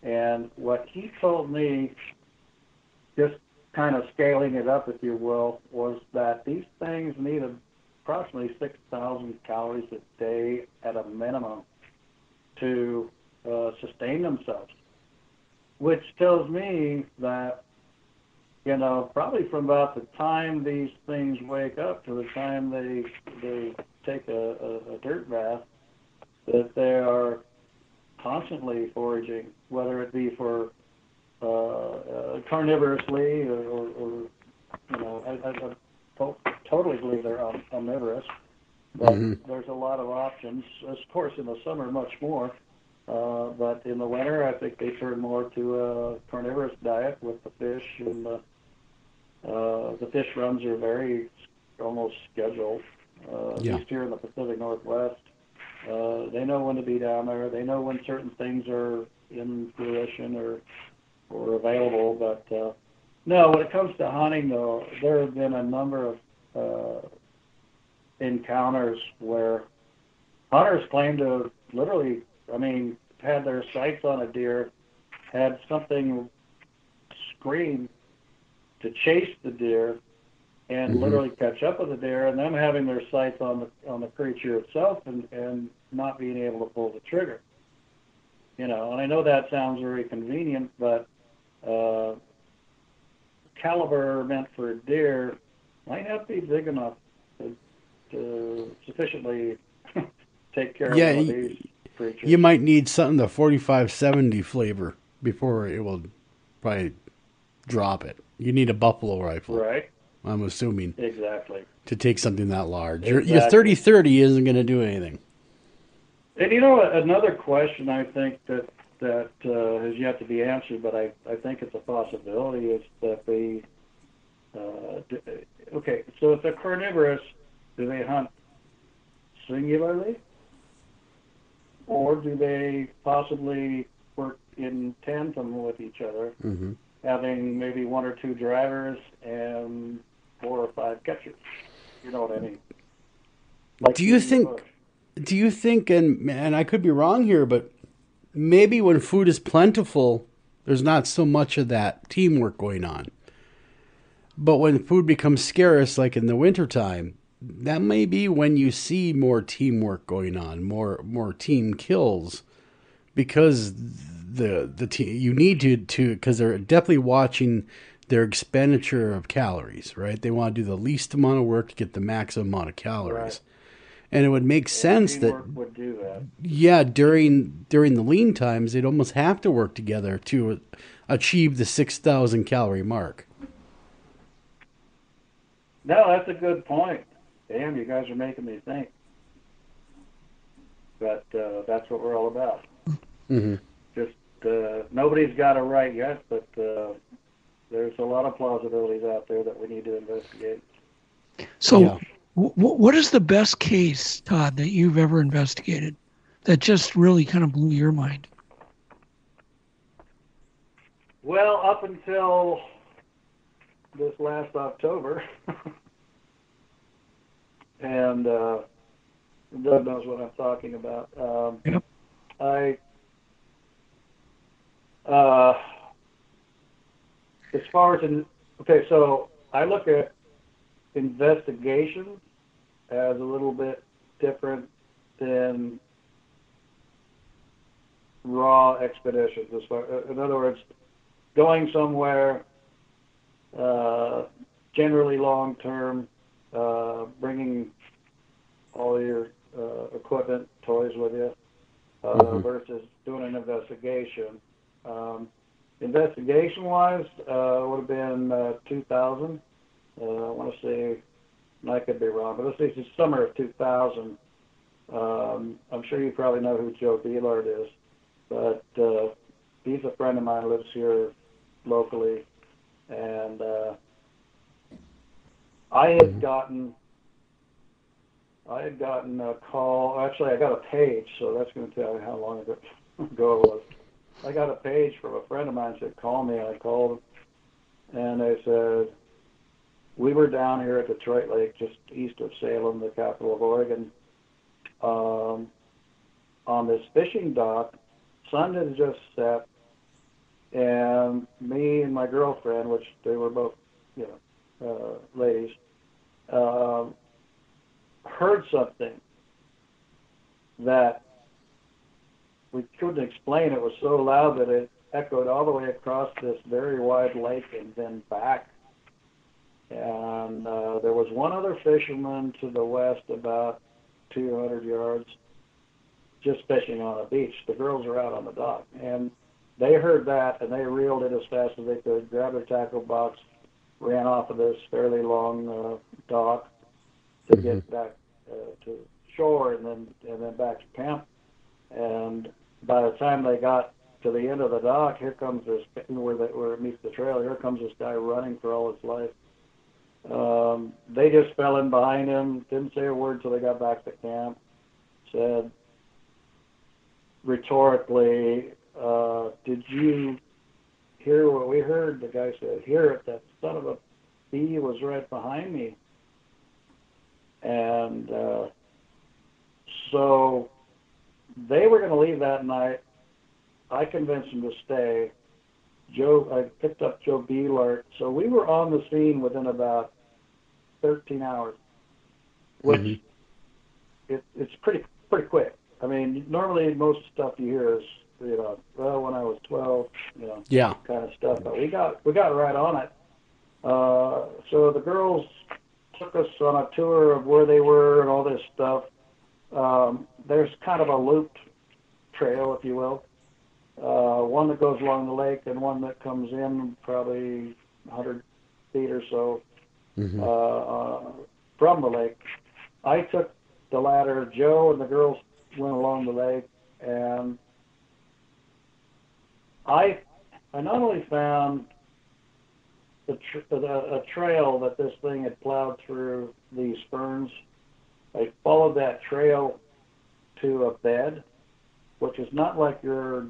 and what he told me, just kind of scaling it up, if you will, was that these things need approximately 6,000 calories a day at a minimum to sustain themselves, which tells me that, probably from about the time these things wake up to the time they take a dirt bath, that they are constantly foraging, whether it be for carnivorously or I totally believe they're omnivorous. But there's a lot of options. Of course, in the summer, much more. But in the winter, I think they turn more to a carnivorous diet with the fish, and the fish runs are very almost scheduled. At least here in the Pacific Northwest, they know when to be down there. They know when certain things are in fruition or available. But no, when it comes to hunting, though, there have been a number of encounters where hunters claim to have literally, had their sights on a deer, had something scream to chase the deer and literally catch up with the deer, and them having their sights on the creature itself and not being able to pull the trigger. And I know that sounds very convenient, but caliber meant for a deer might not be big enough to sufficiently take care of one of these creatures. You might need something the 45-70 flavor before it will probably drop it. You need a buffalo rifle. Right. I'm assuming. Exactly. To take something that large. Exactly. Your 30-30 isn't going to do anything. And another question I think that has yet to be answered, but I think it's a possibility, is that they... okay, so if they're carnivorous, do they hunt singularly? Or do they possibly work in tandem with each other, having maybe one or two drivers and 4 or 5 catchers? You know what I mean? Do you think, and I could be wrong here, but maybe when food is plentiful, there's not so much of that teamwork going on. But when food becomes scarce, like in the wintertime, that may be when you see more teamwork going on, more team kills, because the team, you need to because they're definitely watching their expenditure of calories, right? They want to do the least amount of work to get the maximum amount of calories. Right. And it would make sense that would do that. Yeah, during the lean times, they'd almost have to work together to achieve the 6,000 calorie mark. No, that's a good point. Damn, you guys are making me think. But that's what we're all about. Just nobody's got it right yet, but there's a lot of plausibilities out there that we need to investigate. So, what is the best case, Todd, that you've ever investigated that just really kind of blew your mind? Well, up until this last October, and Doug knows what I'm talking about. Yep. As far as so I look at investigations as a little bit different than raw expeditions. In other words, going somewhere generally long term, bringing all your equipment, toys with you, versus doing an investigation. Investigation-wise, would have been 2000. I want to say, and I could be wrong, but let's say it's summer of 2000. I'm sure you probably know who Joe Delard is, but he's a friend of mine who lives here locally, and I had gotten a call. Actually, I got a page, so that's going to tell you how long ago it was. I got a page from a friend of mine that said, call me. I called, and they said, we were down here at Detroit Lake, just east of Salem, the capital of Oregon, on this fishing dock. Sun had just set, and me and my girlfriend, which they were both, ladies, heard something that we couldn't explain. It was so loud that it echoed all the way across this very wide lake and then back And there was one other fisherman to the west about 200 yards just fishing on a beach. The girls are out on the dock. And they heard that, and they reeled it as fast as they could, grabbed their tackle box, ran off of this fairly long dock to get back to shore and then back to camp. And by the time they got to the end of the dock, here comes this, where it meets the trail, here comes this guy running for all his life. They just fell in behind him, didn't say a word till they got back to camp, said rhetorically, did you hear what we heard? The guy said, hear it, that son of a bee was right behind me. And so they were going to leave that night. I convinced them to stay. I picked up Joe Beelart. So we were on the scene within about 13 hours, which it's pretty quick. I mean, normally most stuff you hear is, well, when I was 12, kind of stuff. But we got right on it. So the girls took us on a tour of where they were and all this stuff. There's kind of a looped trail, if you will. One that goes along the lake and one that comes in probably 100 feet or so from the lake. I took the latter. Joe and the girls went along the lake, and I not only found a trail that this thing had plowed through these ferns. I followed that trail to a bed, which is not like your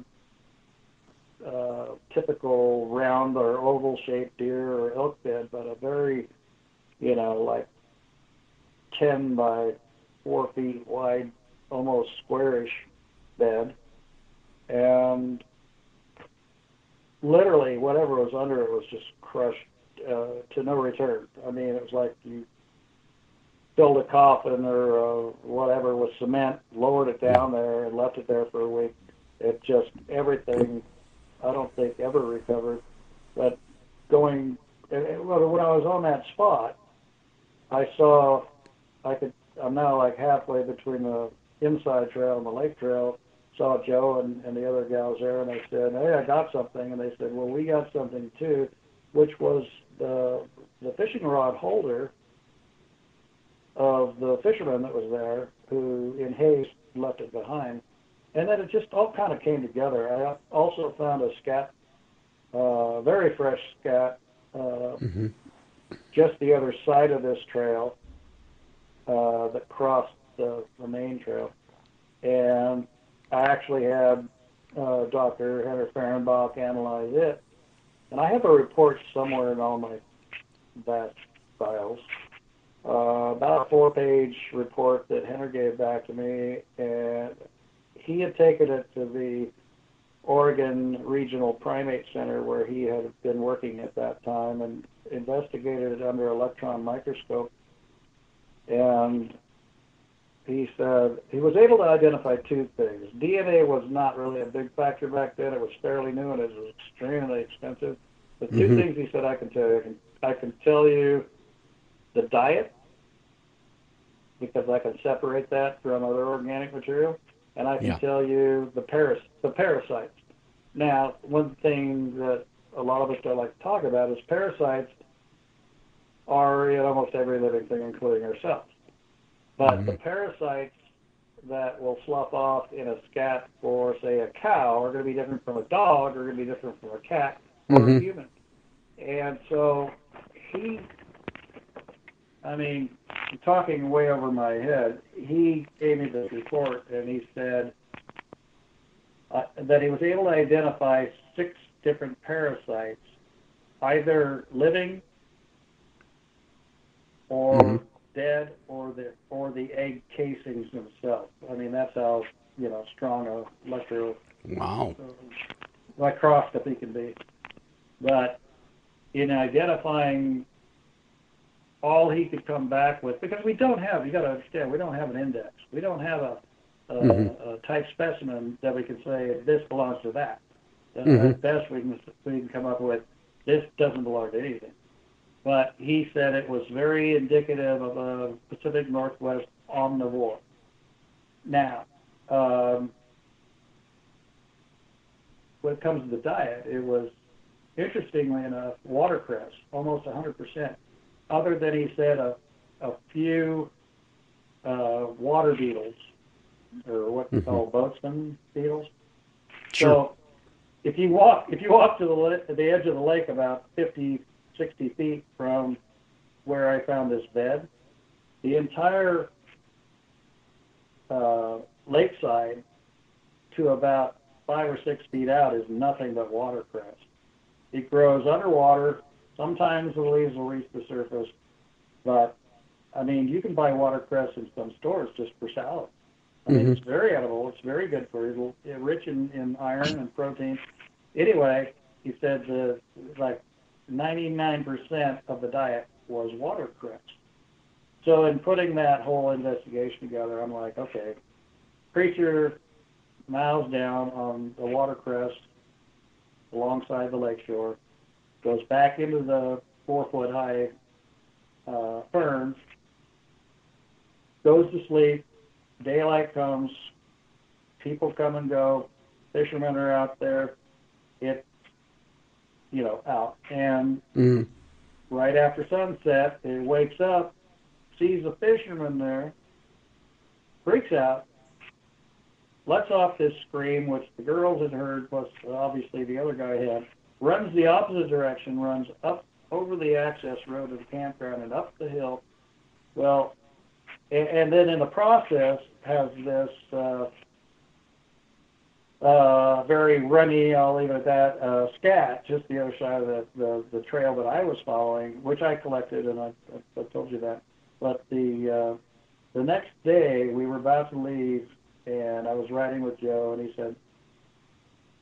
typical round or oval shaped deer or elk bed, but a very, like 10 by 4 feet wide, almost squarish bed. And literally whatever was under it was just crushed to no return. I mean, it was like you filled a coffin or whatever with cement, lowered it down there, and left it there for a week. It just, everything, I don't think ever recovered. But when I was on that spot, I'm now like halfway between the inside trail and the lake trail, saw Joe and the other gals there, and I said, hey, I got something. And they said, well, we got something too, which was the fishing rod holder of the fisherman that was there, who in haste left it behind. And then it just all kind of came together. I also found a scat, very fresh scat, just the other side of this trail that crossed the main trail. And I actually had Dr. Henry Fehrenbach analyze it. And I have a report somewhere in all my batch files, about a 4-page report that Henry gave back to me, and he had taken it to the Oregon Regional Primate Center where he had been working at that time and investigated it under electron microscope. And he said he was able to identify 2 things. DNA was not really a big factor back then. It was fairly new and it was extremely expensive. The 2 things he said I can tell you. I can tell you the diet, because I can separate that from other organic material, and I can tell you the parasites. Now, one thing that a lot of us don't like to talk about is parasites are in almost every living thing, including ourselves. But the parasites that will slough off in a scat for, say, a cow are going to be different from a dog, or going to be different from a cat or a human. And so talking way over my head, he gave me this report, and he said that he was able to identify 6 different parasites, either living or dead, or the egg casings themselves. I mean, that's how strong a microscopy can be. But in identifying all he could come back with, because you got to understand, we don't have an index. We don't have a type specimen that we can say this belongs to that. At best, we can come up with this doesn't belong to anything. but he said it was very indicative of a Pacific Northwest omnivore. Now, when it comes to the diet, it was, interestingly enough, watercress, almost 100%, other than he said a few water beetles, or what we call boatswain beetles. Sure. So if you walk to the edge of the lake about 50, 60 feet from where I found this bed, the entire lakeside to about 5 or 6 feet out is nothing but watercress. It grows underwater. Sometimes the leaves will reach the surface, but I mean, you can buy watercress in some stores just for salad. I mean, it's very edible. It's very good for you. It's rich in iron and protein. Anyway, he said like 99% of the diet was watercress. So in putting that whole investigation together, I'm like, okay, creature miles down on the watercress alongside the lakeshore, goes back into the 4-foot-high ferns, goes to sleep, daylight comes, people come and go, fishermen are out there, it's, out. And right after sunset, it wakes up, sees a fisherman there, freaks out, lets off this scream, which the girls had heard, plus obviously the other guy had, runs the opposite direction, runs up over the access road to the campground and up the hill. Well, and then in the process has this very runny, I'll leave it at that, scat, just the other side of the trail that I was following, which I collected, and I told you that. But the next day, we were about to leave, and I was riding with Joe, and he said,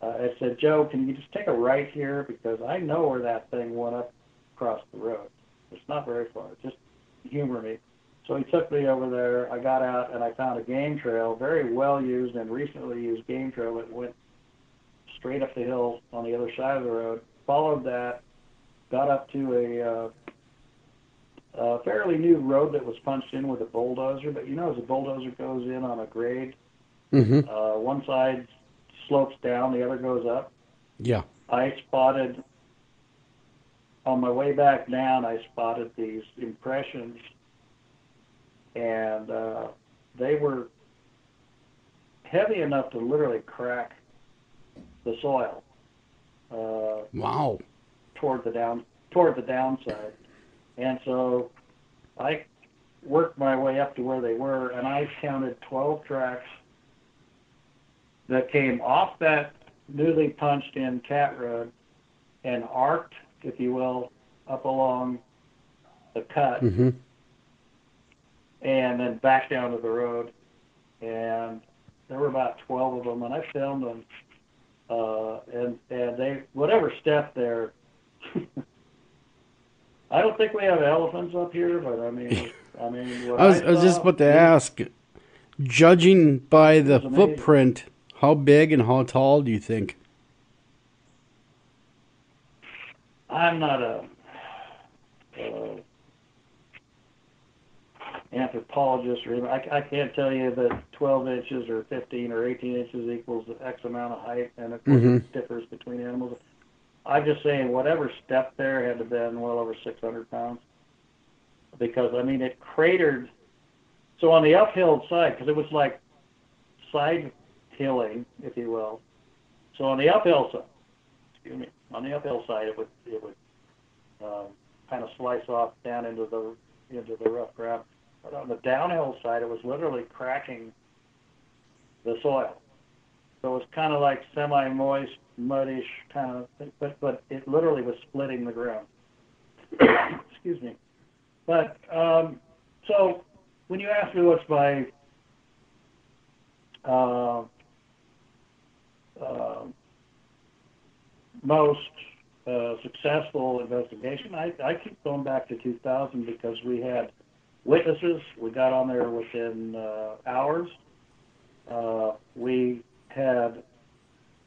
I said, Joe, can you just take a right here? Because I know where that thing went up across the road. It's not very far. Just humor me. So he took me over there. I got out, and I found a game trail, very well-used and recently used game trail that went straight up the hill on the other side of the road. Followed that, got up to a fairly new road that was punched in with a bulldozer. But as a bulldozer goes in on a grade, one side slopes down, the other goes up. Yeah. I spotted, on my way back down, I spotted these impressions, and they were heavy enough to literally crack the soil. Wow. Toward the downside. And so I worked my way up to where they were, and I counted 12 tracks that came off that newly punched in cat road and arced, if you will, up along the cut, and then back down to the road. And there were about 12 of them, and I filmed them. And they, whatever step there, I don't think we have elephants up here, but I mean, what I was just about to ask, judging by the footprint, how big and how tall do you think? I'm not a anthropologist or anything. I can't tell you that 12 inches or 15 or 18 inches equals X amount of height, and of course it differs between animals. I'm just saying whatever step there had to have been well over 600 pounds, because, I mean, it cratered. So on the uphill side, because it was like side hilling, if you will. So on the uphill side, it would kind of slice off down into the rough ground. But on the downhill side, it was literally cracking the soil. So it was kind of like semi-moist, muddish kind of thing, but it literally was splitting the ground. Excuse me. But so when you ask me what's my most successful investigation, I keep going back to 2000 because we had witnesses. We got on there within hours. We had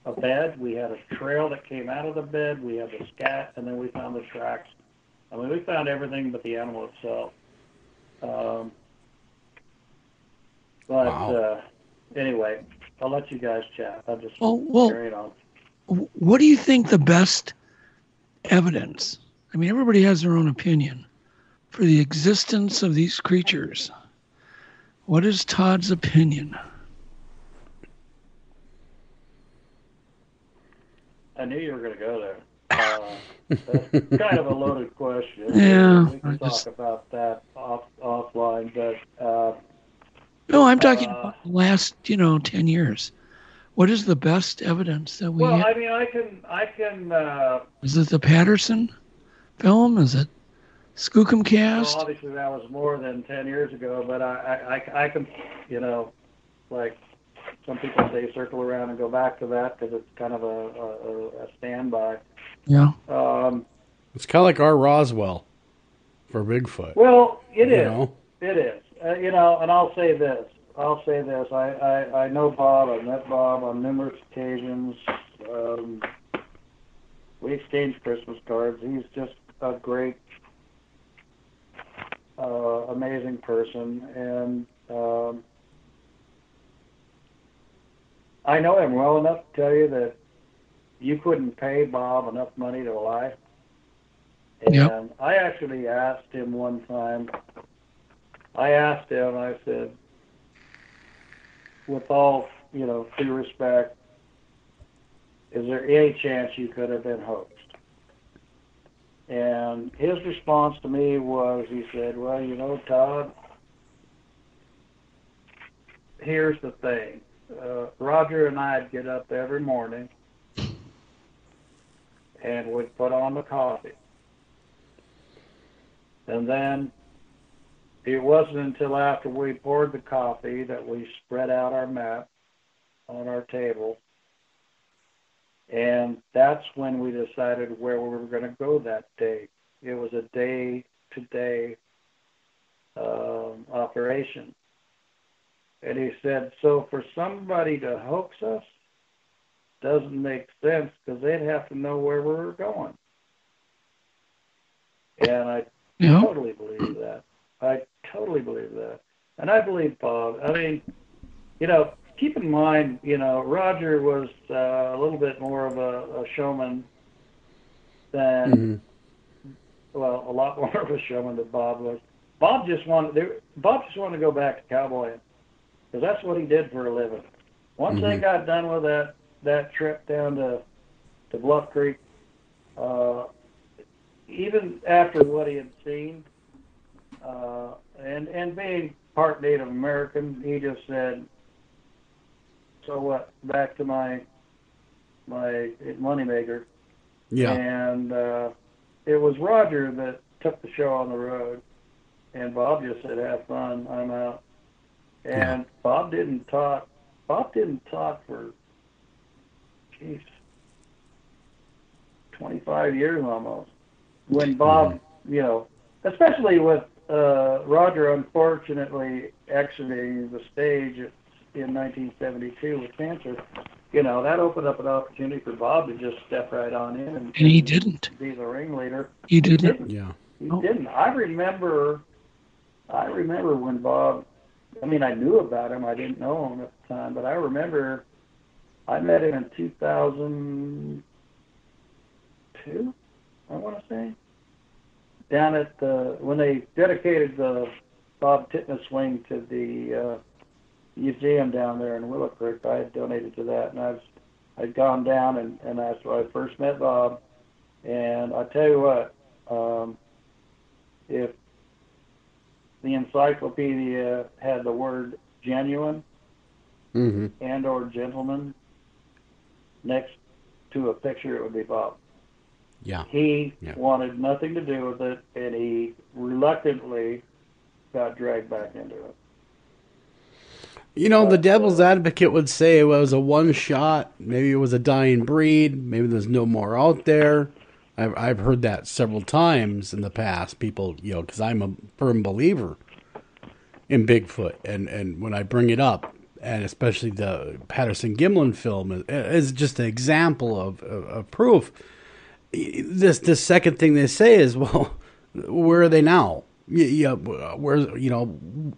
a bed. We had a trail that came out of the bed. We had the scat, and then we found the tracks I mean, we found everything but the animal itself. Anyway, I'll let you guys chat. I'll just carry it on. What do you think the best evidence? I mean, everybody has their own opinion for the existence of these creatures. What is Todd's opinion? I knew you were going to go there. That's kind of a loaded question. Yeah, we can talk about that offline, but no, I'm talking about the last 10 years. What is the best evidence that we have? I mean, I can. Is it the Patterson film? Is it Skookum Cast? Well, obviously that was more than 10 years ago, but I can, like some people say, circle around and go back to that because it's kind of a standby. Yeah. It's kind of like our Roswell for Bigfoot. Well, it is. It is. And I'll say this. I know Bob. I've met Bob on numerous occasions. We exchanged Christmas cards. He's just a great, amazing person. And I know him well enough to tell you that you couldn't pay Bob enough money to lie. And I actually asked him one time, I said, with all, due respect, is there any chance you could have been hoaxed? And his response to me was, he said, well, Todd, here's the thing. Roger and I'd get up every morning and would put on the coffee. And then it wasn't until after we poured the coffee that we spread out our map on our table. And that's when we decided where we were going to go that day. It was a day-to-day operation. And he said, so for somebody to hoax us doesn't make sense because they'd have to know where we were going. And I totally believe that. And I believe Bob. I mean, keep in mind, Roger was a little bit more of a showman than, a lot more of a showman than Bob was. Bob just wanted to go back to cowboying because that's what he did for a living. Once they got done with that trip down to Bluff Creek, even after what he had seen, and being part Native American, he just said, so what, back to my moneymaker. Yeah. And it was Roger that took the show on the road, and Bob just said, have fun, I'm out. And Bob didn't talk for, 25 years almost. When Bob, especially with Roger unfortunately exiting the stage in 1972 with cancer, that opened up an opportunity for Bob to just step right on in and he didn't be the ringleader. He didn't. He didn't. I remember when Bob, I knew about him. I didn't know him at the time, but I remember I met him in 2002, I want to say, down at when they dedicated the Bob Titmus wing to the museum down there in Willow Creek. I had donated to that, and I'd gone down, and that's where I first met Bob. And I tell you what, if the encyclopedia had the word genuine and or gentleman next to a picture, it would be Bob. Yeah. He wanted nothing to do with it, and he reluctantly got dragged back into it. The devil's advocate would say it was a one shot. Maybe it was a dying breed. Maybe there's no more out there. I've heard that several times in the past. People, because I'm a firm believer in Bigfoot, and when I bring it up, and especially the Patterson-Gimlin film is just an example of proof. This second thing they say is, well, Where are they now? Yeah, where, you know,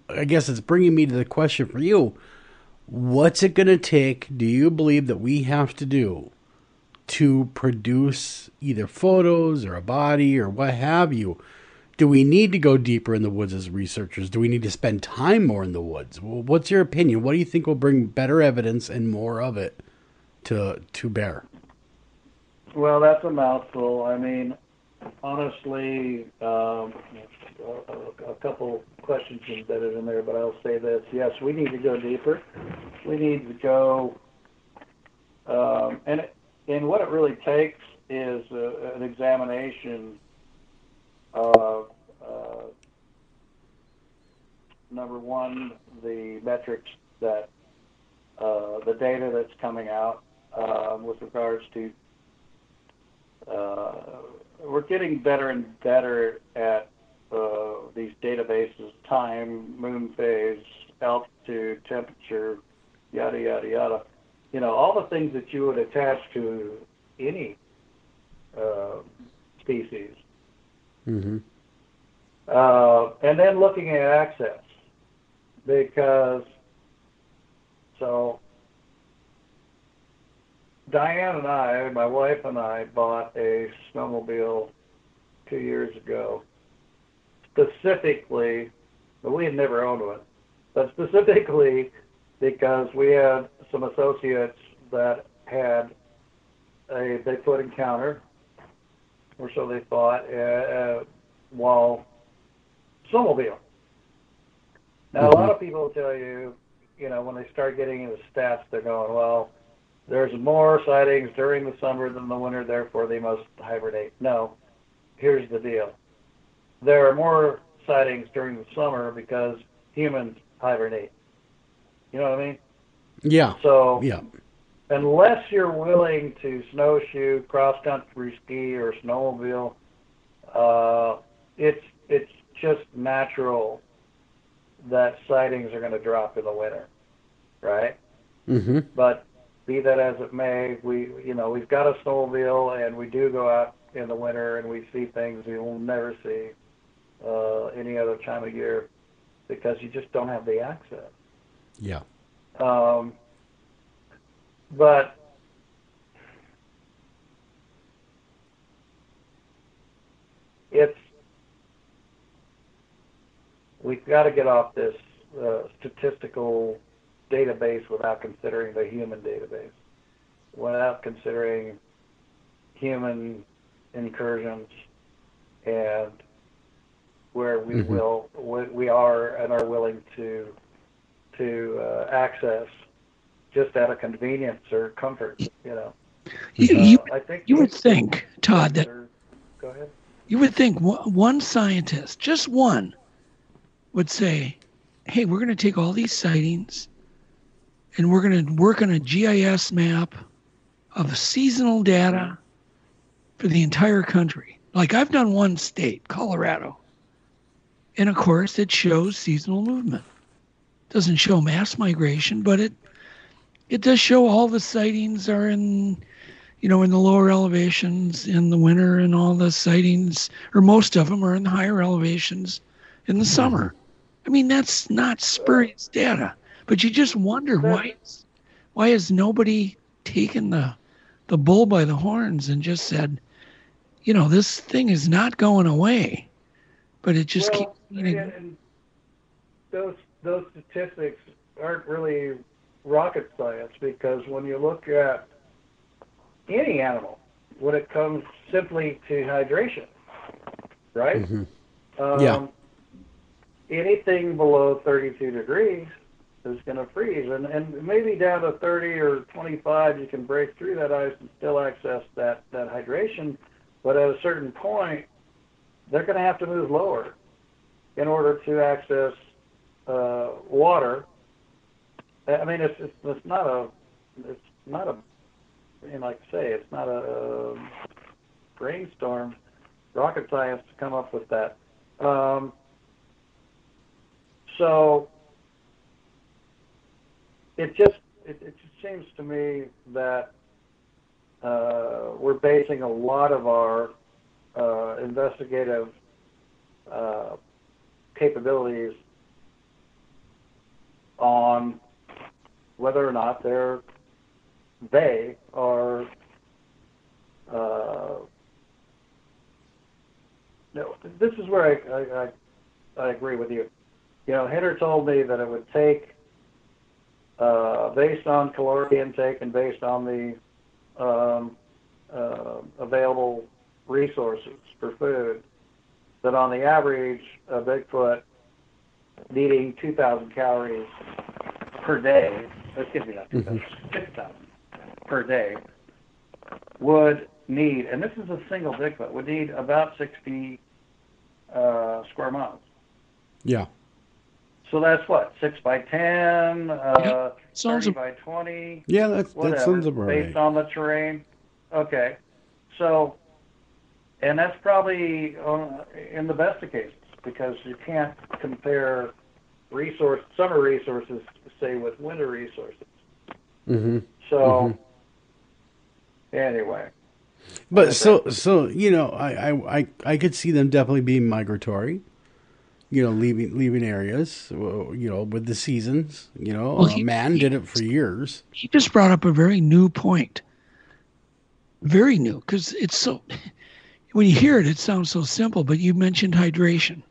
I guess it's bringing me to the question for you. What's it going to take, do you believe, that we have to do to produce either photos or a body or what have you? Do we need to go deeper in the woods as researchers? Do we need to spend time more in the woods? Well, what's your opinion? What do you think will bring better evidence and more of it to bear? Well, that's a mouthful. I mean, honestly, a couple questions embedded in there, but I'll say this. Yes, we need to go deeper. We need to go, and what it really takes is an examination of, number one, the metrics that, the data that's coming out with regards to, we're getting better and better at these databases: time, moon phase, altitude, temperature, yada, yada, yada. You know, all the things that you would attach to any species. Mm-hmm. And then looking at access, because, so Diane and I, my wife and I, bought a snowmobile 2 years ago, specifically, but we had never owned one, but specifically because we had some associates that had a Bigfoot encounter, or so they thought, while snowmobile. Now, a lot of people tell you, you know, when they start getting into stats, they're going, well, there's more sightings during the summer than the winter, therefore they must hibernate. No, here's the deal. There are more sightings during the summer because humans hibernate. You know what I mean? Yeah. So, yeah. Unless you're willing to snowshoe, cross-country ski, or snowmobile, it's just natural that sightings are going to drop in the winter, right? Mm-hmm. But be that as it may, we've got a snowmobile, and we do go out in the winter, and we see things we will never see any other time of year because you just don't have the access. Yeah. But we've got to get off this statistical database without considering the human database, without considering human incursions and where we are and are willing to access just out of convenience or comfort, you know. I think you would think, Todd, that go ahead. You would think one scientist, just one, would say, hey, we're going to take all these sightings and we're going to work on a GIS map of seasonal data for the entire country. Like I've done one state, Colorado, and of course it shows seasonal movement. Doesn't show mass migration, but it does show all the sightings are in the lower elevations in the winter, and all the sightings, or most of them, are in the higher elevations in the summer. I mean, that's not spurious data, but you just wonder why has nobody taken the bull by the horns and just said, this thing is not going away, but it just keeps. And those statistics aren't really rocket science, because when you look at any animal, when it comes simply to hydration, right? Yeah. Anything below 32 degrees is going to freeze, and maybe down to 30 or 25 you can break through that ice and still access that hydration, but at a certain point they're going to have to move lower in order to access water. I mean, it's not a like I say, it's not a brainstorm rocket science to come up with that. So it just seems to me that we're basing a lot of our investigative capabilities on whether or not they are. No, this is where I agree with you. You know, Henner told me that it would take, based on caloric intake and based on the available resources for food, that on the average, a Bigfoot needing 2,000 calories per day, excuse me, not 2,000, 6,000 per day, would need, and this is a single Bigfoot, would need about 60 square miles. Yeah. So that's what, 6 by 10, 30 by 20? Yeah, that sounds about right. Based on the terrain. Okay. So, and that's probably in the best of cases, because you can't compare summer resources, say, with winter resources. Mm-hmm. So, anyway. But so you know, I could see them definitely being migratory. You know, leaving areas. You know, with the seasons. You know, Well, man did it for years. He just brought up a very new point. Very new, because it's so. When you hear it, it sounds so simple. But you mentioned hydration.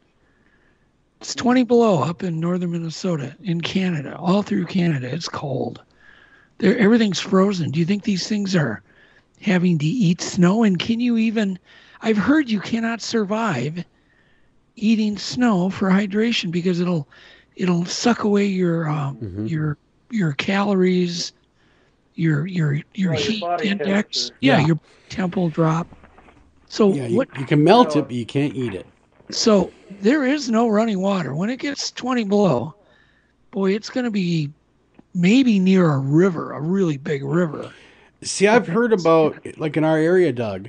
It's 20 below up in northern Minnesota, in Canada, all through Canada. It's cold. Everything's frozen. Do you think these things are having to eat snow? And can you even, I've heard you cannot survive eating snow for hydration because it'll suck away your calories, your heat index. Yeah, your temp will drop. So yeah, you can melt it, but you can't eat it. So there is no running water. When it gets 20 below, boy, it's going to be maybe near a river, a really big river. See, I've heard about, like in our area, Doug,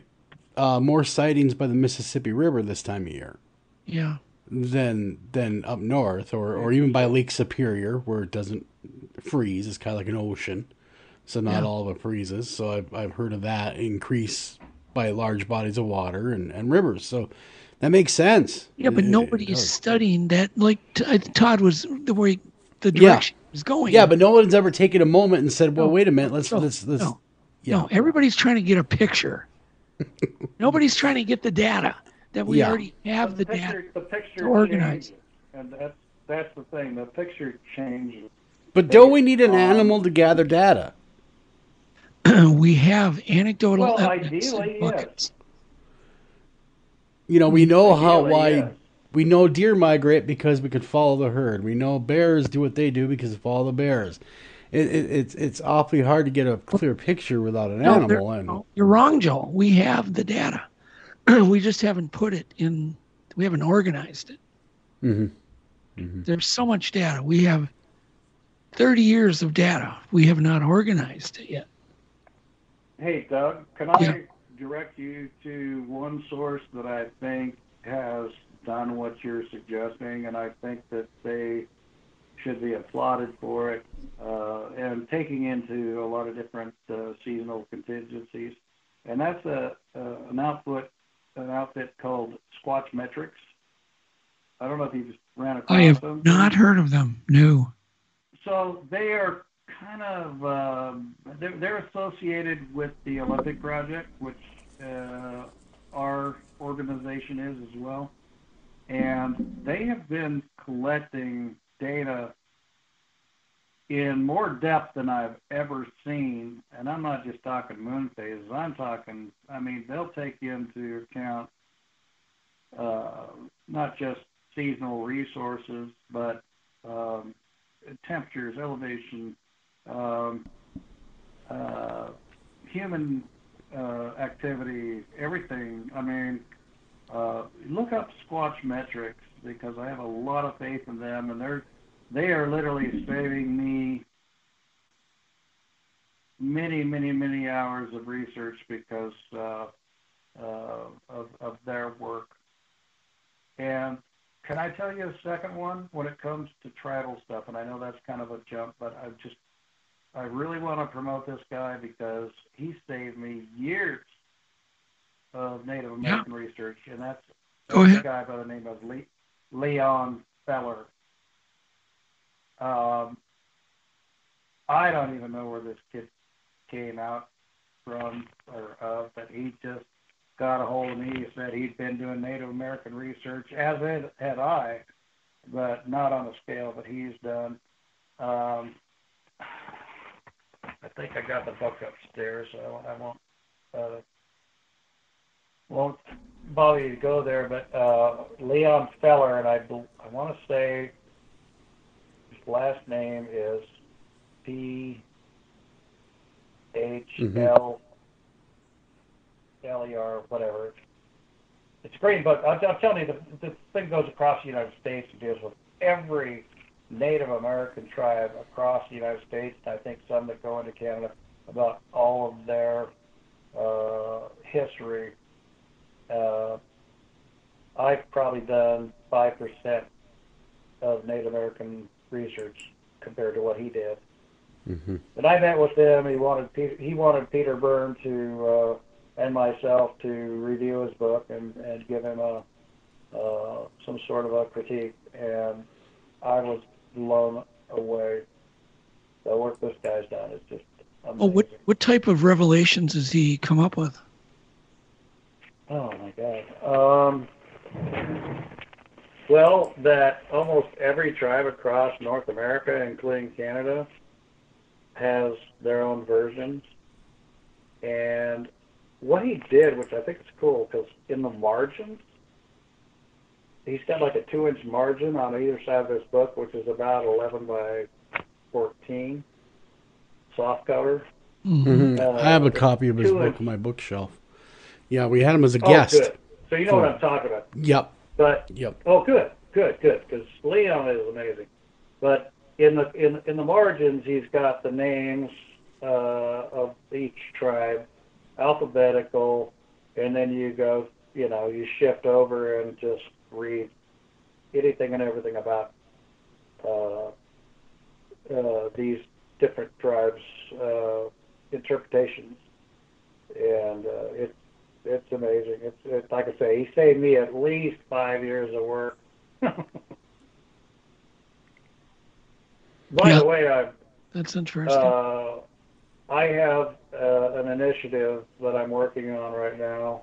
more sightings by the Mississippi River this time of year. Yeah. Than up north, or even by Lake Superior, where it doesn't freeze. It's kind of like an ocean, so not all of it freezes. So I've heard of that increase by large bodies of water and rivers. So that makes sense. Yeah, but nobody is studying that. Like Todd was the way the direction was going. Yeah, but no one's ever taken a moment and said, "Well, wait a minute, let's." No, everybody's trying to get a picture. Nobody's trying to get the data that we already have the data to organize. Changes. And that's the thing. The picture changes. But don't we need an animal to gather data? We have anecdotal evidence ideally, in buckets. You know, we know we know deer migrate because we can follow the herd. We know bears do what they do because we follow the bears. It's awfully hard to get a clear picture without an animal. You're wrong, Joel. We have the data. We just haven't put it in. We haven't organized it. Mm-hmm. Mm-hmm. There's so much data. We have 30 years of data. We have not organized it yet. Hey, Doug, can I direct you to one source that I think has done what you're suggesting, and I think that they should be applauded for it, and taking into a lot of different seasonal contingencies. And that's an outfit called Squatch Metrics. I don't know if you've ran across them. I have not heard of them. No. So they are kind of they're associated with the Olympic Project, which our organization is as well, and they have been collecting data in more depth than I've ever seen. And I'm not just talking moon phases. I'm talking, I mean, they'll take into account not just seasonal resources, but temperatures, elevation, human activity, everything. I mean, look up Squatch Metrics, because I have a lot of faith in them, and they are literally saving me many hours of research because of their work. And can I tell you a second one when it comes to tribal stuff? And I know that's kind of a jump, but I really want to promote this guy because he saved me years of Native American research, and that's Go ahead. A guy by the name of Leon Feller. I don't even know where this kid came out from or of, but he just got a hold of me. He said he'd been doing Native American research, as had I, but not on a scale that he's done. I think I got the book upstairs, so I won't bother you to go there. But Leon Feller, and I want to say his last name is PHLLER, whatever. It's a great book. I'm telling you, the thing goes across the United States and deals with every Native American tribe across the United States, and I think some that go into Canada, about all of their history. I've probably done 5% of Native American research compared to what he did. Mm-hmm. But I met with him. He wanted Peter Byrne to and myself to review his book and give him some sort of a critique, and I was blown away. The work this guy's done is just amazing. Well, what type of revelations has he come up with? Oh my God. Well, that almost every tribe across North America, including Canada, has their own versions. And what he did, which I think is cool, because in the margins, he's got like a 2-inch margin on either side of his book, which is about 11 by 14, soft cover. Mm-hmm. I have a copy of his book on my bookshelf. Yeah, we had him as a guest. Oh, good. So you know what I'm talking about. Yep. But yep. Oh, good, because Leon is amazing. But in the margins, he's got the names of each tribe, alphabetical, and then you go, you shift over and just read anything and everything about these different tribes' interpretations, and it's amazing. It's like I say, he saved me at least 5 years of work. By the way, that's interesting. I have an initiative that I'm working on right now,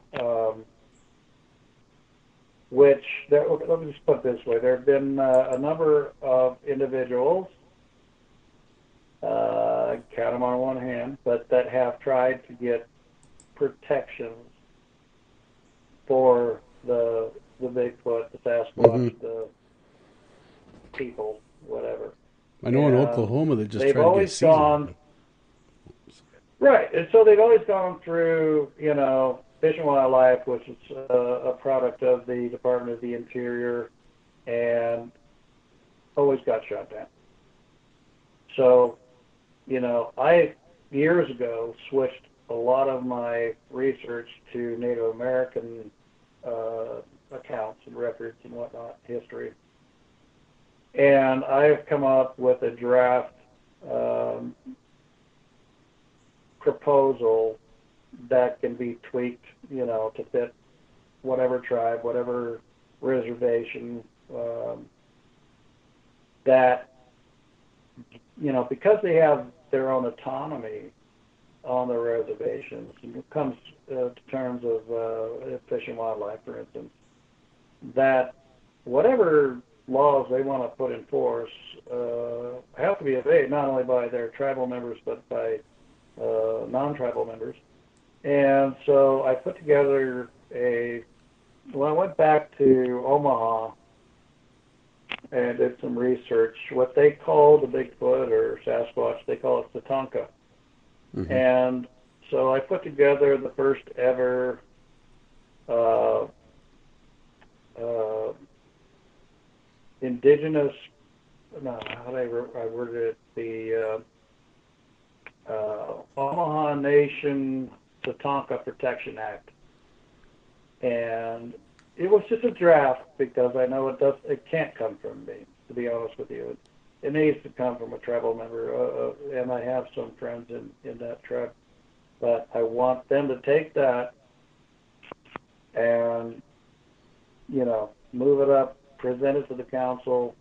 which, let me just put it this way, there have been a number of individuals, I count them on one hand, but that have tried to get protections for the Bigfoot, the Sasquatch, the people, whatever. I know in Oklahoma they just they've tried to always get season. gone, right, and so they've always gone through, Fish and Wildlife, which is a product of the Department of the Interior, and always got shot down. So, I years ago switched a lot of my research to Native American accounts and records and whatnot, history. And I've come up with a draft proposal that can be tweaked, to fit whatever tribe, whatever reservation, that, because they have their own autonomy on the reservations, and it comes to terms of Fish and Wildlife, for instance, that whatever laws they want to put in force have to be obeyed not only by their tribal members but by non-tribal members. And so I put together I went back to Omaha and did some research. What they call the Bigfoot or Sasquatch, they call it Tatanka. Mm-hmm. And so I put together the first ever indigenous, how did I worded it? The Omaha Nation Tatanka Protection Act. And it was just a draft because I know it can't come from me, to be honest with you. It needs to come from a tribal member, and I have some friends in that tribe. But I want them to take that and, move it up, present it to the council.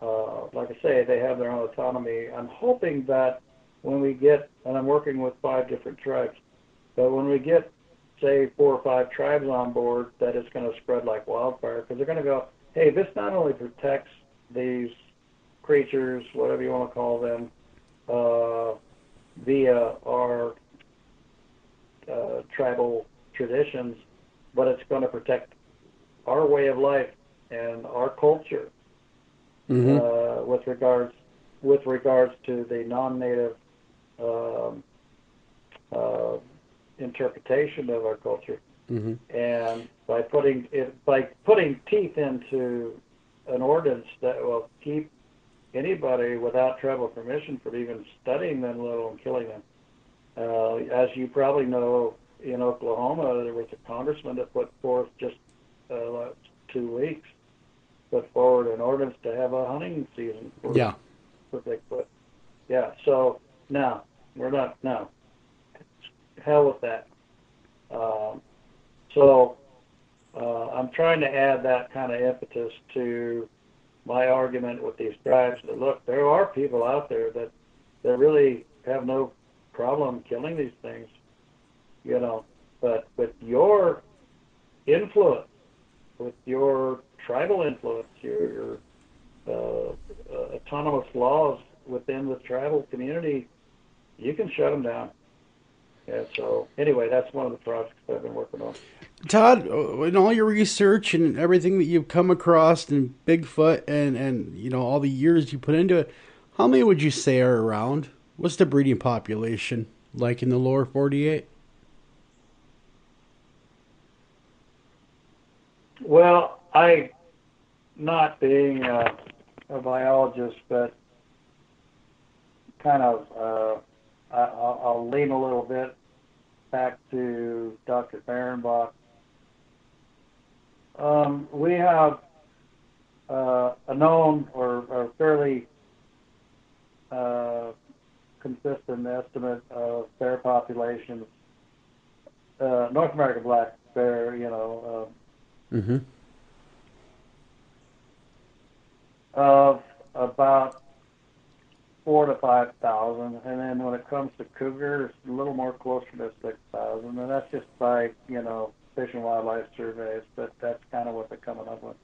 Like I say, they have their own autonomy. I'm hoping that when we get, and I'm working with 5 different tribes, but when we get, say, 4 or 5 tribes on board, that it's going to spread like wildfire, because they're going to go, hey, this not only protects these creatures, whatever you want to call them, via our tribal traditions, but it's going to protect our way of life and our culture with regards to the non-native interpretation of our culture. And by putting teeth into an ordinance that will keep anybody without tribal permission from even studying them, let alone killing them. As you probably know, in Oklahoma, there was a congressman that put forth just last 2 weeks, put forward an ordinance to have a hunting season for Bigfoot. Yeah, so now, we're not, no. Hell with that. I'm trying to add that kind of impetus to my argument with these tribes that, look, there are people out there that really have no problem killing these things, but with your influence, with your tribal influence, your autonomous laws within the tribal community, you can shut them down. Yeah, so anyway, that's one of the projects I've been working on. Todd, in all your research and everything that you've come across in Bigfoot and all the years you put into it, how many would you say are around? What's the breeding population like in the lower 48? Well, not being a biologist, but kind of, I'll lean a little bit back to Dr. Fehrenbach. We have a known or fairly consistent estimate of bear populations, North American black bear, of about 4,000 to 5,000, and then when it comes to cougar, it's a little more closer to 6,000, and that's just by Fish and Wildlife surveys, but that's kind of what they're coming up with,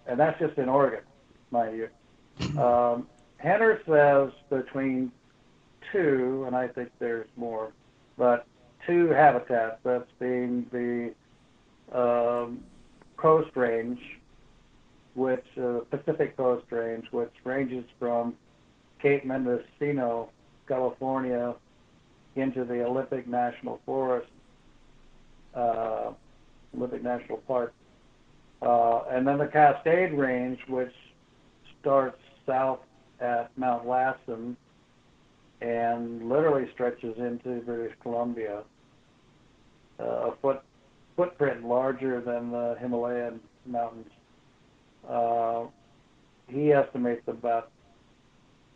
and that's just in Oregon, mind you. Henner says between 2, and I think there's more, but 2 habitats. That's being the Coast Range, which Pacific Coast Range, which ranges from Cape Mendocino, California, into the Olympic National Forest, Olympic National Park, and then the Cascade Range, which starts south at Mount Lassen and literally stretches into British Columbia, a footprint larger than the Himalayan mountains. He estimates about,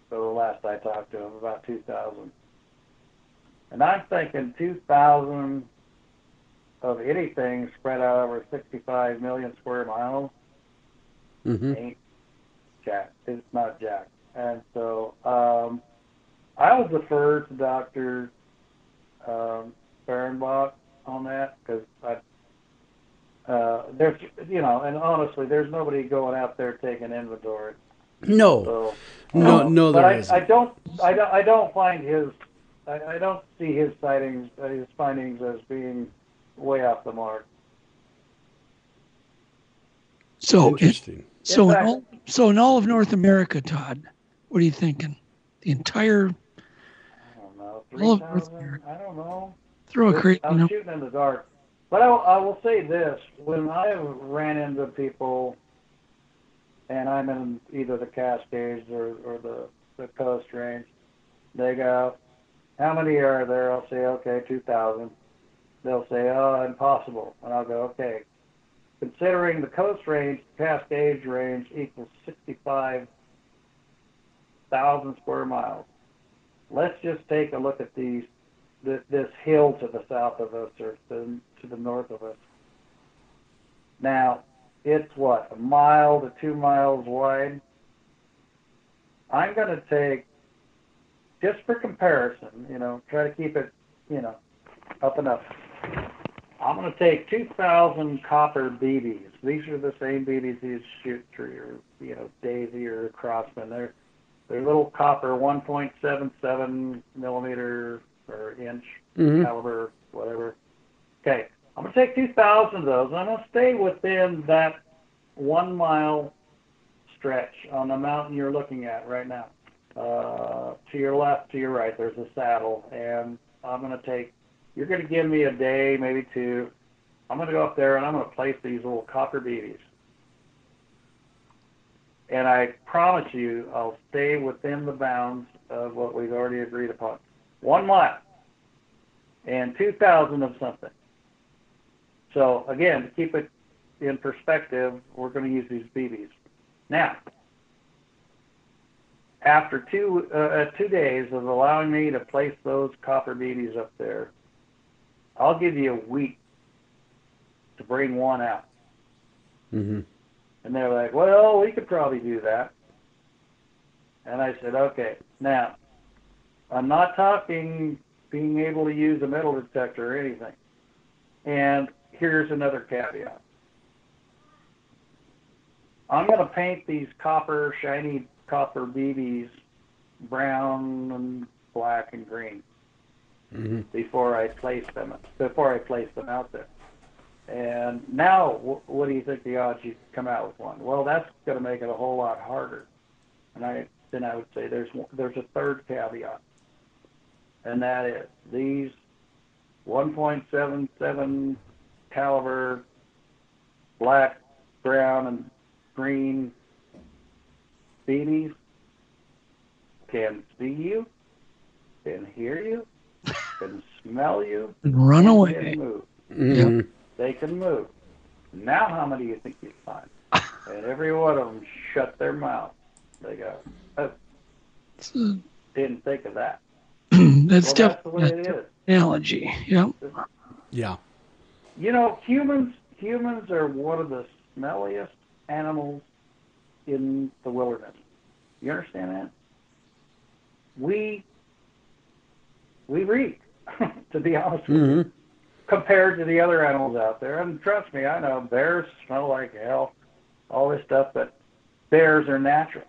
the last I talked to him, about 2,000. And I'm thinking 2,000 of anything spread out over 65 million square miles ain't jack. It's not jack. And so I would defer to Dr. Fehrenbach on that, because there's, and honestly, there's nobody going out there taking inventory. No, so, no, but there isn't. I don't find I don't see his findings as being way off the mark. So interesting. So in all of North America, Todd, what are you thinking? The entire. I don't know. All of North America. I don't know. Throw a crate. I'm shooting in the dark. But I will say this: when I ran into people, and I'm in either the Cascades or the Coast Range, they go, "How many are there?" I'll say, "Okay, 2,000." They'll say, "Oh, impossible," and I'll go, "Okay." Considering the Coast Range, Cascades Range equals 65,000 square miles. Let's just take a look at this hill to the south of us or to the north of us. Now, it's what, 1 mile to 2 miles wide? I'm going to take, just for comparison, try to keep it, up and up. I'm going to take 2,000 copper BBs. These are the same BBs you shoot through your, Daisy or Crossman. They're little copper 1.77 millimeter or inch caliber, whatever. Okay, I'm going to take 2,000 of those, and I'm going to stay within that 1 mile stretch on the mountain you're looking at right now. To your left, to your right, there's a saddle, and I'm going to take, you're going to give me a day, maybe two. I'm going to go up there, and I'm going to place these little copper BBs. And I promise you, I'll stay within the bounds of what we've already agreed upon. 1 mile and 2,000 of something. So, again, to keep it in perspective, we're going to use these BBs. Now, after 2 days of allowing me to place those copper BBs up there, I'll give you a week to bring one out. Mm-hmm. And they're like, well, we could probably do that. And I said, okay. Now, I'm not talking being able to use a metal detector or anything. And here's another caveat. I'm going to paint these shiny copper BBs brown and black and green before I place them out there. And now, what do you think the odds you come out with one? Well, that's going to make it a whole lot harder. And then I would say there's a third caveat, and that is these 1.77 caliber black, brown, and green BBs can see you, can hear you, can smell you, and run away. Can move. Mm-hmm. Yep. They can move. Now, how many do you think you'd find? And every one of them shut their mouth. They go, oh, didn't think of that. That's the way it is. Analogy. Yep. Yeah. Humans are one of the smelliest animals in the wilderness. You understand that? We reek, to be honest with you, compared to the other animals out there. And trust me, I know bears smell like hell, all this stuff, but bears are natural.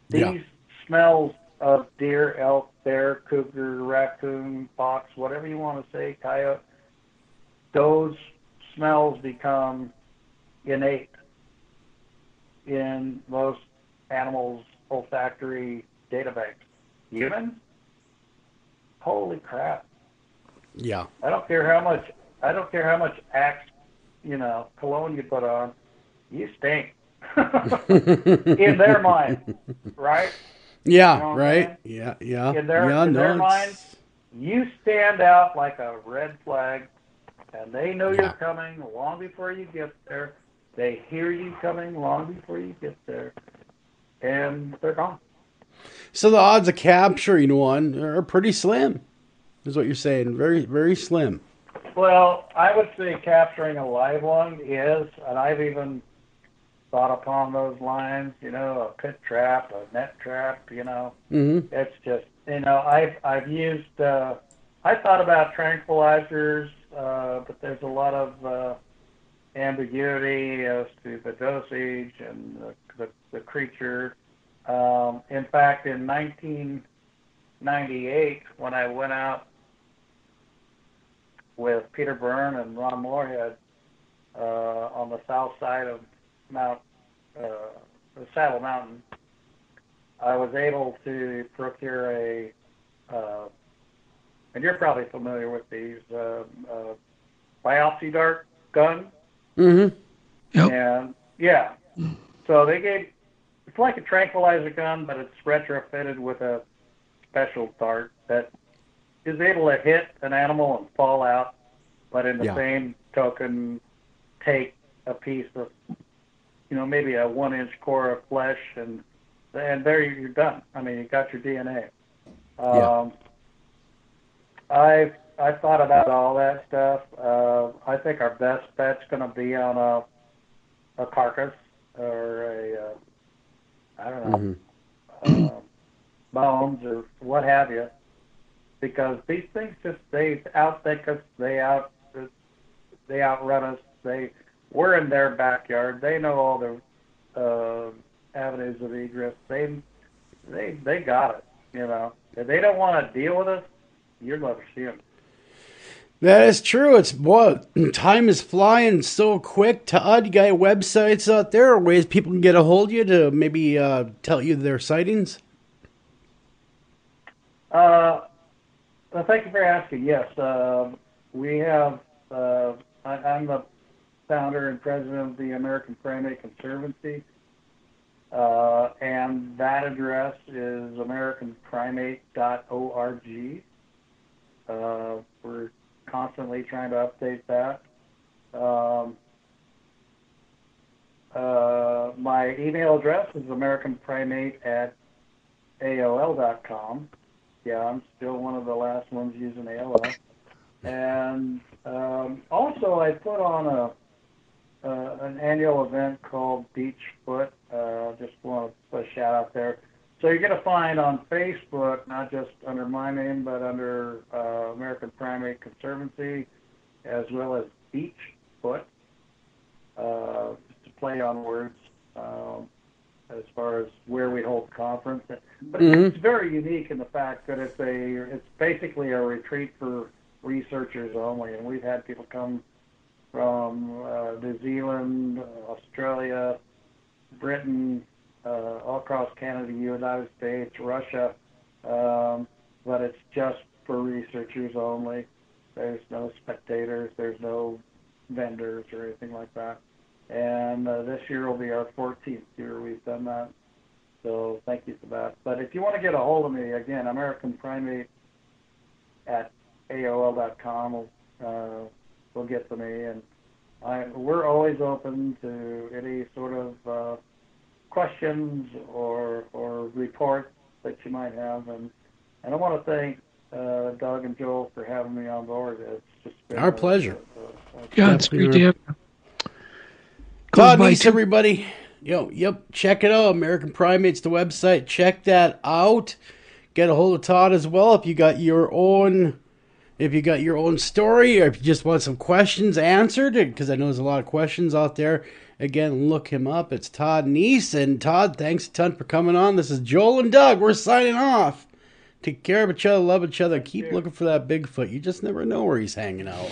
These smells of deer, elk, bear, cougar, raccoon, fox, whatever you want to say, coyote, those smells become innate in most animals' olfactory databanks. Humans? Holy crap. Yeah. I don't care how much Axe, cologne you put on, you stink. In their mind, right? Yeah, right. Yeah. In their mind, you stand out like a red flag, and they know you're coming long before you get there. They hear you coming long before you get there, and they're gone. So the odds of capturing one are pretty slim, is what you're saying. Very, very slim. Well, I would say capturing a live one is, and I've even thought upon those lines, a pit trap, a net trap, It's just, I've used, I thought about tranquilizers, but there's a lot of ambiguity as to the dosage and the creature. In fact, in 1998, when I went out with Peter Byrne and Ron Moorhead on the south side of the Saddle Mountain, I was able to procure and you're probably familiar with these, biopsy dart gun. Mm-hmm. Yep. And so it's like a tranquilizer gun, but it's retrofitted with a special dart that is able to hit an animal and fall out, but in the same token, take a piece of, maybe a 1-inch core of flesh, and there you're done. I mean, you got your DNA. I thought about all that stuff. I think our best bet's going to be on a carcass or I don't know, bones or what have you, because these things they outthink us, they outrun us. We're in their backyard. They know all the avenues of egress. They got it. If they don't want to deal with us, you'll never see them. That is true. Time is flying so quick. Todd, you got websites out there or ways people can get a hold of you to maybe tell you their sightings? Thank you for asking. Yes, we have. I'm the founder and president of the American Primate Conservancy, and that address is americanprimate.org. We're constantly trying to update that. My email address is americanprimate@aol.com. Yeah, I'm still one of the last ones using AOL. And also, I put on an annual event called Beachfoot. Just want to put a shout out there. So you're going to find on Facebook, not just under my name, but under American Primate Conservancy, as well as Beachfoot, just to play on words as far as where we hold conference. But it's very unique in the fact that it's basically a retreat for researchers only, and we've had people come from New Zealand, Australia, Britain, all across Canada, United States, Russia, but it's just for researchers only. There's no spectators, there's no vendors or anything like that. And this year will be our 14th year we've done that. So thank you for that. But if you want to get a hold of me, again, AmericanPrimate@AOL.com will get to me. And we're always open to any sort of questions or reports that you might have. And I want to thank Doug and Joel for having me on board. It's just been our pleasure. It's great to have you. Todd Neiss, everybody. Yep, check it out. American Primates, the website. Check that out. Get a hold of Todd as well if you got your own story, or if you just want some questions answered, because I know there's a lot of questions out there. Again, look him up. It's Todd Neiss. And Todd, thanks a ton for coming on. This is Joel and Doug. We're signing off. Take care of each other, love each other. Keep looking for that Bigfoot. You just never know where he's hanging out.